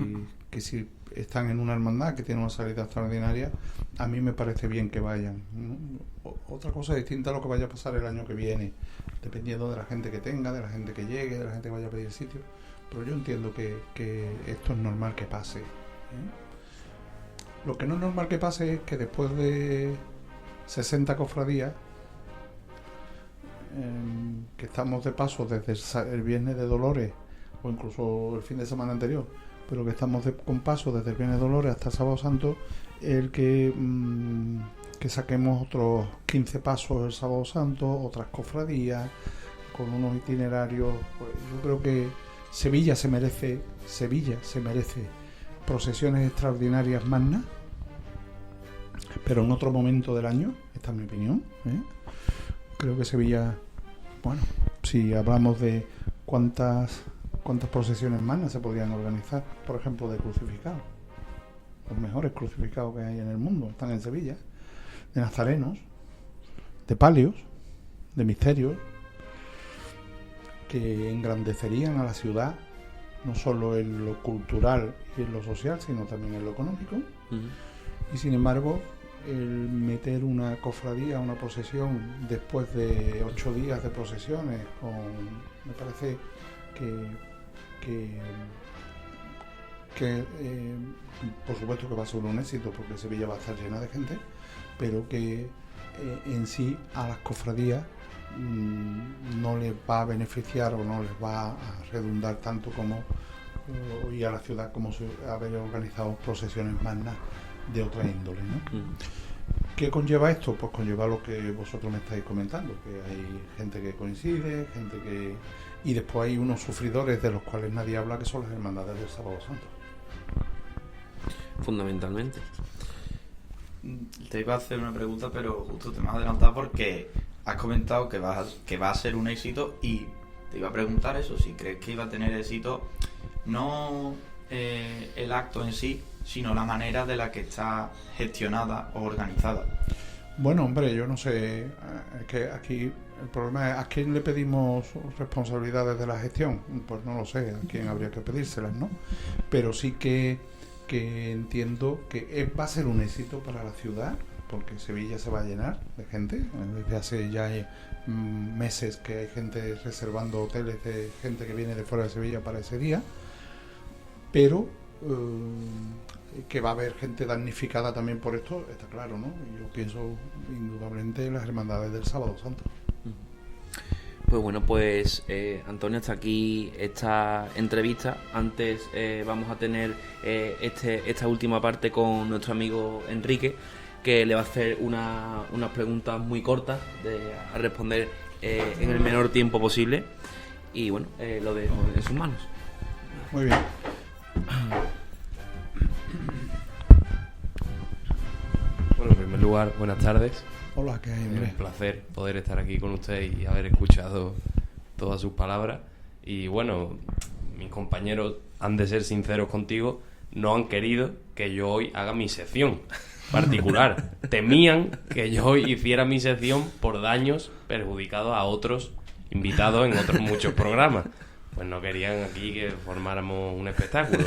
están en una hermandad que tiene una salida extraordinaria, a mí me parece bien que vayan, ¿no? Otra cosa distinta a lo que vaya a pasar el año que viene, dependiendo de la gente que tenga, de la gente que llegue, de la gente que vaya a pedir sitio. Pero yo entiendo que esto es normal que pase, Lo que no es normal que pase es que después de 60 cofradías, que estamos de paso desde el Viernes de Dolores o incluso el fin de semana anterior, pero que estamos con paso desde el Viernes de Dolores hasta el Sábado Santo, el que saquemos otros 15 pasos el Sábado Santo, otras cofradías, con unos itinerarios. Pues yo creo que Sevilla se merece procesiones extraordinarias magnas, pero en otro momento del año, esta es mi opinión, Creo que Sevilla, bueno, si hablamos de cuántas procesiones magnas se podrían organizar, por ejemplo, de crucificados, los mejores crucificados que hay en el mundo están en Sevilla, de nazarenos, de palios, de misterios, que engrandecerían a la ciudad, no solo en lo cultural y en lo social, sino también en lo económico. Uh-huh. Y sin embargo, el meter una cofradía, una procesión, después de 8 días de procesiones, me parece que por supuesto que va a ser un éxito, porque Sevilla va a estar llena de gente, pero que en sí a las cofradías no les va a beneficiar o no les va a redundar tanto como y a la ciudad como haber organizado procesiones magnas de otra índole, ¿no? ¿Qué conlleva esto? Pues conlleva lo que vosotros me estáis comentando, que hay gente que coincide, y después hay unos sufridores de los cuales nadie habla, que son las hermandades del Sábado Santo. Fundamentalmente. te iba a hacer una pregunta, pero justo te me has adelantado porque has comentado que va a ser un éxito y te iba a preguntar eso, si crees que iba a tener éxito, no el acto en sí, sino la manera de la que está gestionada o organizada. Bueno, hombre, yo no sé, es que aquí el problema es ¿a quién le pedimos responsabilidades de la gestión? Pues no lo sé, a quién habría que pedírselas, ¿no? Pero sí que entiendo que va a ser un éxito para la ciudad, porque Sevilla se va a llenar de gente. Desde hace ya meses que hay gente reservando hoteles de gente que viene de fuera de Sevilla para ese día, pero que va a haber gente damnificada también por esto, está claro, ¿no? Yo pienso indudablemente en las hermandades del Sábado Santo. Pues bueno, pues Antonio, hasta aquí esta entrevista. Antes vamos a tener esta última parte con nuestro amigo Enrique, que le va a hacer unas preguntas muy cortas a responder en el menor tiempo posible. Y bueno, lo dejo en sus manos. Muy bien. Bueno, en primer lugar, buenas tardes. Hola, ¿qué hay, Es hombre? un placer poder estar aquí con usted y haber escuchado todas sus palabras. Y bueno, mis compañeros han de ser sinceros contigo, no han querido que yo hoy haga mi sección particular. Temían que yo hoy hiciera mi sección por daños perjudicados a otros invitados en otros muchos programas. Pues no querían aquí que formáramos un espectáculo.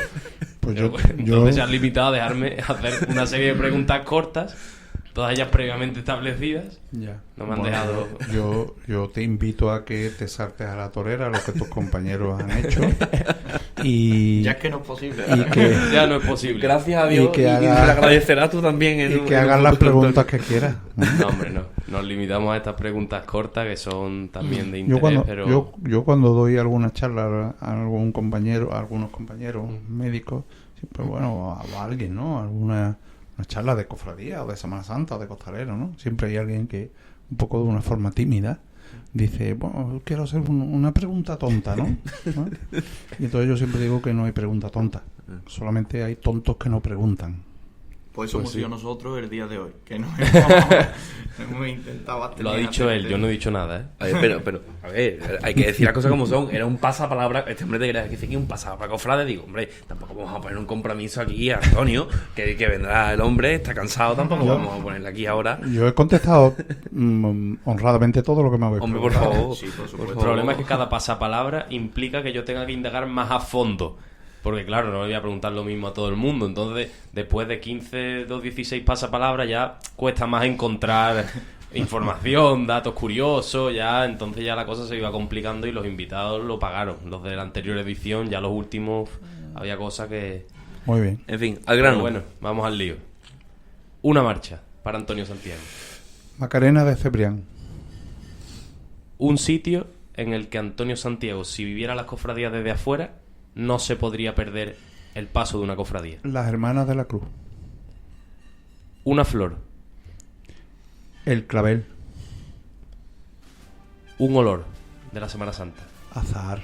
Pues Entonces se han limitado a dejarme hacer una serie de preguntas cortas, todas ellas previamente establecidas. Ya. No me han dejado. Yo te invito a que te saltes a la torera, lo que tus compañeros han hecho. Y Ya es que no es posible. y que, Ya no es posible. Gracias a Dios. Y que Y haga- te lo agradecerás tú también. y que hagas las preguntas que quieras. No, hombre, no. Nos limitamos a estas preguntas cortas que son también de interés, Yo cuando, pero yo cuando doy alguna charla a algunos compañeros médicos, siempre, bueno, a alguien, ¿no? Una charla de cofradía o de Semana Santa o de costalero, ¿no? Siempre hay alguien que, un poco de una forma tímida, dice, bueno, quiero hacer una pregunta tonta, ¿no? ¿No? Y entonces yo siempre digo que no hay pregunta tonta, solamente hay tontos que no preguntan. Pues eso Pues hemos sí. sido nosotros el día de hoy, que no hemos intentado lo ha dicho él, yo no he dicho nada, ¿eh? A ver, pero, a ver, hay que decir las cosas como son. Era un pasapalabra. Este hombre te quería decir que un pasapalabra cofrade. Digo, hombre, tampoco vamos a poner un compromiso aquí a Antonio, que vendrá el hombre, está cansado. Tampoco vamos a ponerle aquí ahora. Yo he contestado honradamente todo lo que me habéis Hombre, por preguntado. favor. Sí, por Por supuesto. El favor. problema es que cada pasapalabra implica que yo tenga que indagar más a fondo. Porque claro, no le voy a preguntar lo mismo a todo el mundo. Entonces, después de 15, 2, 16 pasapalabras ya cuesta más encontrar información, datos curiosos, ya entonces ya la cosa se iba complicando y los invitados lo pagaron. Los de la anterior edición, ya los últimos, había cosas que... Muy bien. En fin, al grano. Pero bueno, vamos al lío. Una marcha para Antonio Santiago. Macarena de Cebrián. Un sitio en el que Antonio Santiago, si viviera las cofradías desde afuera, no se podría perder el paso de una cofradía. Las Hermanas de la Cruz. Una flor, El Clavel. un olor de la Semana Santa, Azahar.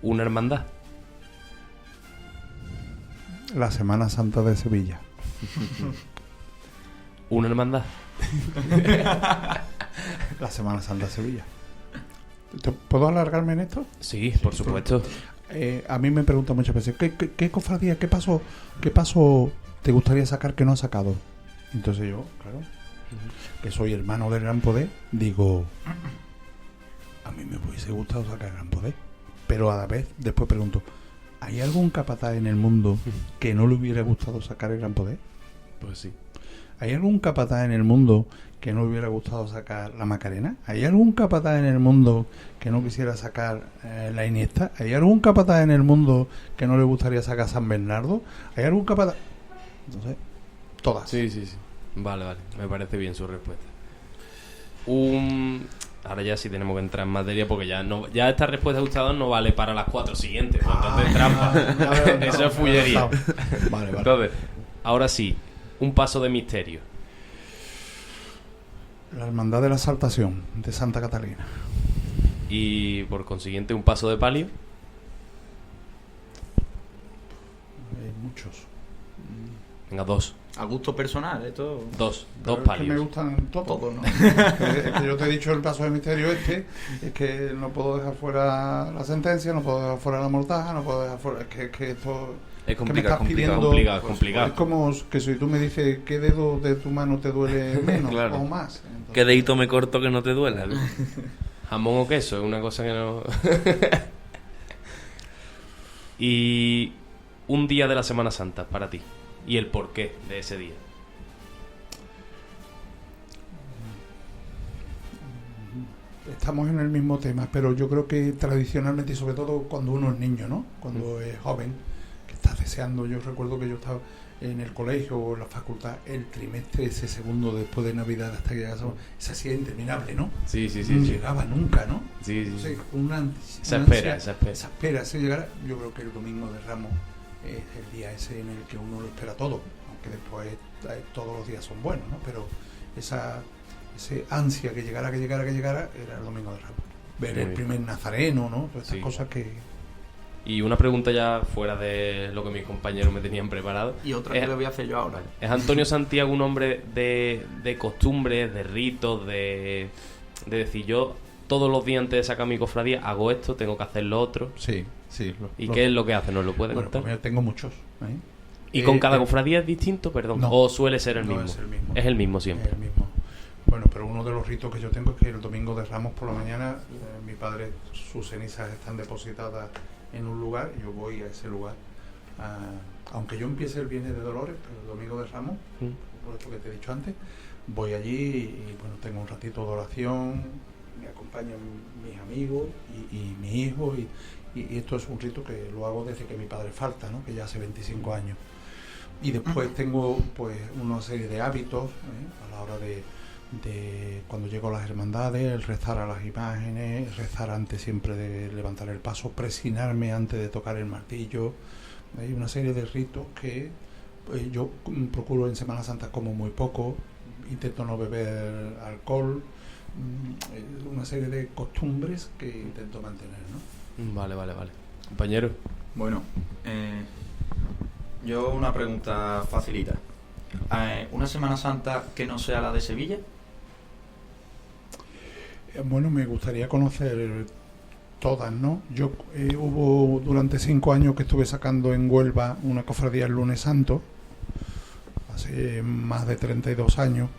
una hermandad, La Semana Santa de Sevilla. una hermandad, La Semana Santa de Sevilla. ¿Puedo alargarme en esto? sí, por supuesto. A mí me preguntan muchas veces, ¿qué cofradía, qué paso te gustaría sacar que no has sacado? Entonces yo, claro, que soy hermano del Gran Poder, digo, a mí me hubiese gustado sacar el Gran Poder. Pero a la vez, después pregunto, ¿hay algún capataz en el mundo que no le hubiera gustado sacar el Gran Poder? Pues sí. ¿Hay algún capataz en el mundo que no le hubiera gustado sacar la Macarena? ¿Hay algún capataz en el mundo que no quisiera sacar la Iniesta? ¿Hay algún capataz en el mundo que no le gustaría sacar San Bernardo? ¿Hay algún capataz? Entonces, todas. Sí. Vale, me parece bien su respuesta. Ahora ya sí tenemos que entrar en materia porque ya esta respuesta de ustedes no vale para las 4 siguientes. ¿No? Entonces trampa. Eso es fullería. Vale. Entonces, ahora sí, un paso de misterio. La Hermandad de la Exaltación de Santa Catalina. Y por consiguiente un paso de palio. Muchos. Venga, dos. A gusto personal, esto. Dos Pero es que me palios. gustan todos. Todo, ¿no? Es que yo te he dicho el paso de misterio es que no puedo dejar fuera la sentencia, no puedo dejar fuera la mortaja, no puedo dejar fuera... Es que esto... Es que me complicado, estás complicado. pidiendo- complicado. Es como que si tú me dices qué dedo de tu mano te duele menos Claro. o más. Entonces, ¿Qué dedito me corto que no te duela? Jamón o queso, es una cosa que no... Y un día de la Semana Santa para ti. Y el porqué de ese día. Estamos en el mismo tema, pero yo creo que tradicionalmente, y sobre todo cuando uno es niño, ¿no? Cuando es joven, que estás deseando. Yo recuerdo que yo estaba en el colegio o en la facultad, el trimestre ese segundo después de Navidad hasta que llegaba, se hacía interminable, ¿no? Sí, sí, No sí. llegaba nunca, ¿no? Sí, sí, Entonces, sí. una espera, ansia, esa espera, si llegara, yo creo que el domingo de Ramos es el día ese en el que uno lo espera todo, aunque después todos los días son buenos, ¿no? Pero esa ansia que llegara, era el domingo de Ramos. Ver Muy el bien. primer nazareno, ¿no? Todas estas Sí. cosas que... Y una pregunta ya fuera de lo que mis compañeros me tenían preparado. Y otra que le voy a hacer yo ahora. ¿Es Antonio Santiago un hombre de costumbres, de ritos, de decir yo todos los días antes de sacar mi cofradía hago esto, tengo que hacer lo otro? Sí. ¿Y qué es lo que hace? ¿Nos lo puede Bueno, contar? pues mira, tengo muchos. ¿eh? ¿Y con cada eh, cofradía es distinto, perdón? no. ¿O suele ser el No, mismo? es el mismo. Es el mismo siempre. Es el mismo. Bueno, pero uno de los ritos que yo tengo es que el domingo de Ramos por la mañana, mi padre, sus cenizas están depositadas en un lugar y yo voy a ese lugar. Aunque yo empiece el Viernes de Dolores, pero el domingo de Ramos, por esto que te he dicho antes, voy allí y bueno, tengo un ratito de oración, me acompañan mis amigos y mi hijo y esto es un rito que lo hago desde que mi padre falta, ¿no? Que ya hace 25 años. Y después tengo pues una serie de hábitos a la hora de cuando llego a las hermandades, el rezar a las imágenes, rezar antes siempre de levantar el paso, presinarme antes de tocar el martillo. Hay una serie de ritos que yo procuro en Semana Santa como muy poco, intento no beber alcohol, una serie de costumbres que intento mantener, ¿no? Vale. Compañero. Bueno, yo una pregunta facilita. ¿Una Semana Santa que no sea la de Sevilla? Bueno, me gustaría conocer todas, ¿no? Yo hubo durante 5 años que estuve sacando en Huelva una cofradía el Lunes Santo, hace más de 32 años,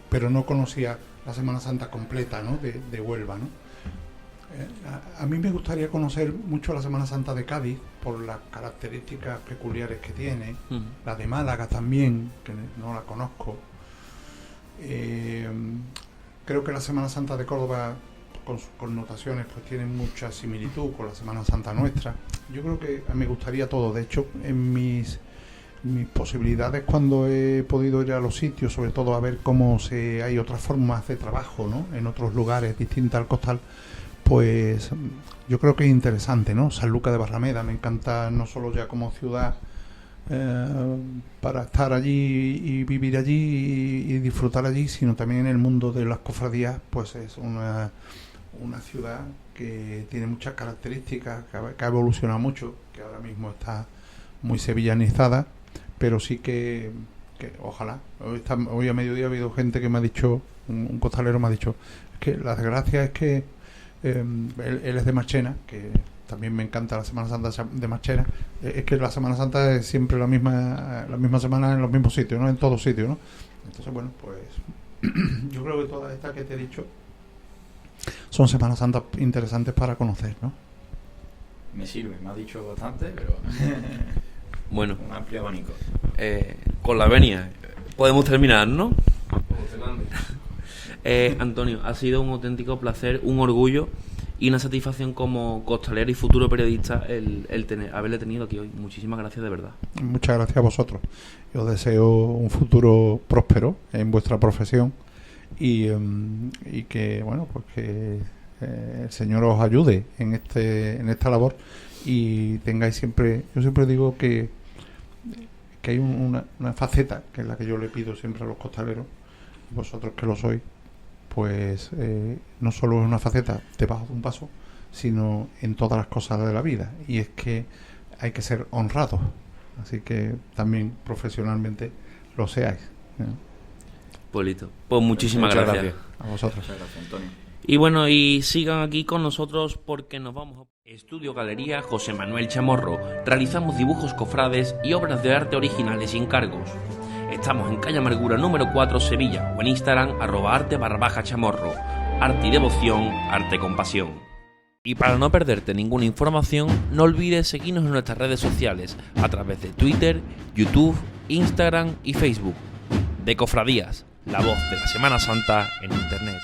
pero no conocía la Semana Santa completa, ¿no? de Huelva, ¿no? A mí me gustaría conocer mucho la Semana Santa de Cádiz por las características peculiares que tiene, la de Málaga también, que no la conozco. Creo que la Semana Santa de Córdoba, con sus connotaciones, pues tiene mucha similitud con la Semana Santa nuestra. Yo creo que me gustaría todo. De hecho, en mis posibilidades cuando he podido ir a los sitios, sobre todo a ver cómo hay otras formas de trabajo, ¿no? En otros lugares distintas al costal, pues yo creo que es interesante, ¿no? Sanlúcar de Barrameda me encanta, no solo ya como ciudad para estar allí y vivir allí y disfrutar allí, sino también en el mundo de las cofradías, pues es una ciudad que tiene muchas características, que ha evolucionado mucho, que ahora mismo está muy sevillanizada, pero sí que ojalá. Hoy a mediodía ha habido gente que me ha dicho, un costalero me ha dicho, es que la desgracia es que él es de Marchena, que también me encanta la Semana Santa de Marchena, es que la Semana Santa es siempre la misma semana en los mismos sitios, ¿no? En todos sitios, ¿no? Entonces, bueno, pues yo creo que todas estas que te he dicho son Semanas Santas interesantes para conocer, ¿no? Me sirve, me ha dicho bastante, pero Bueno, un amplio abanico. con la venia podemos terminar, ¿no? Antonio, ha sido un auténtico placer, un orgullo y una satisfacción como costalero y futuro periodista el haberle tenido aquí hoy. Muchísimas gracias, de verdad. Muchas gracias a vosotros. Yo os deseo un futuro próspero en vuestra profesión y que, bueno, pues que el Señor os ayude en esta labor y tengáis siempre, yo siempre digo que hay una faceta que es la que yo le pido siempre a los costaleros, vosotros que lo sois, pues no solo es una faceta debajo de un paso, sino en todas las cosas de la vida, y es que hay que ser honrados Así que también profesionalmente lo seáis. Pues listo. Pues muchísimas Muchas gracias. A vosotros. Muchas gracias, Antonio. Y bueno, y sigan aquí con nosotros porque nos vamos a... Estudio Galería José Manuel Chamorro. Realizamos dibujos cofrades y obras de arte originales y encargos. Estamos en calle Amargura número 4, Sevilla, o en Instagram, @arte_chamorro. Arte y devoción, arte con pasión. Y para no perderte ninguna información, no olvides seguirnos en nuestras redes sociales a través de Twitter, YouTube, Instagram y Facebook. De Cofradías, la voz de la Semana Santa en Internet.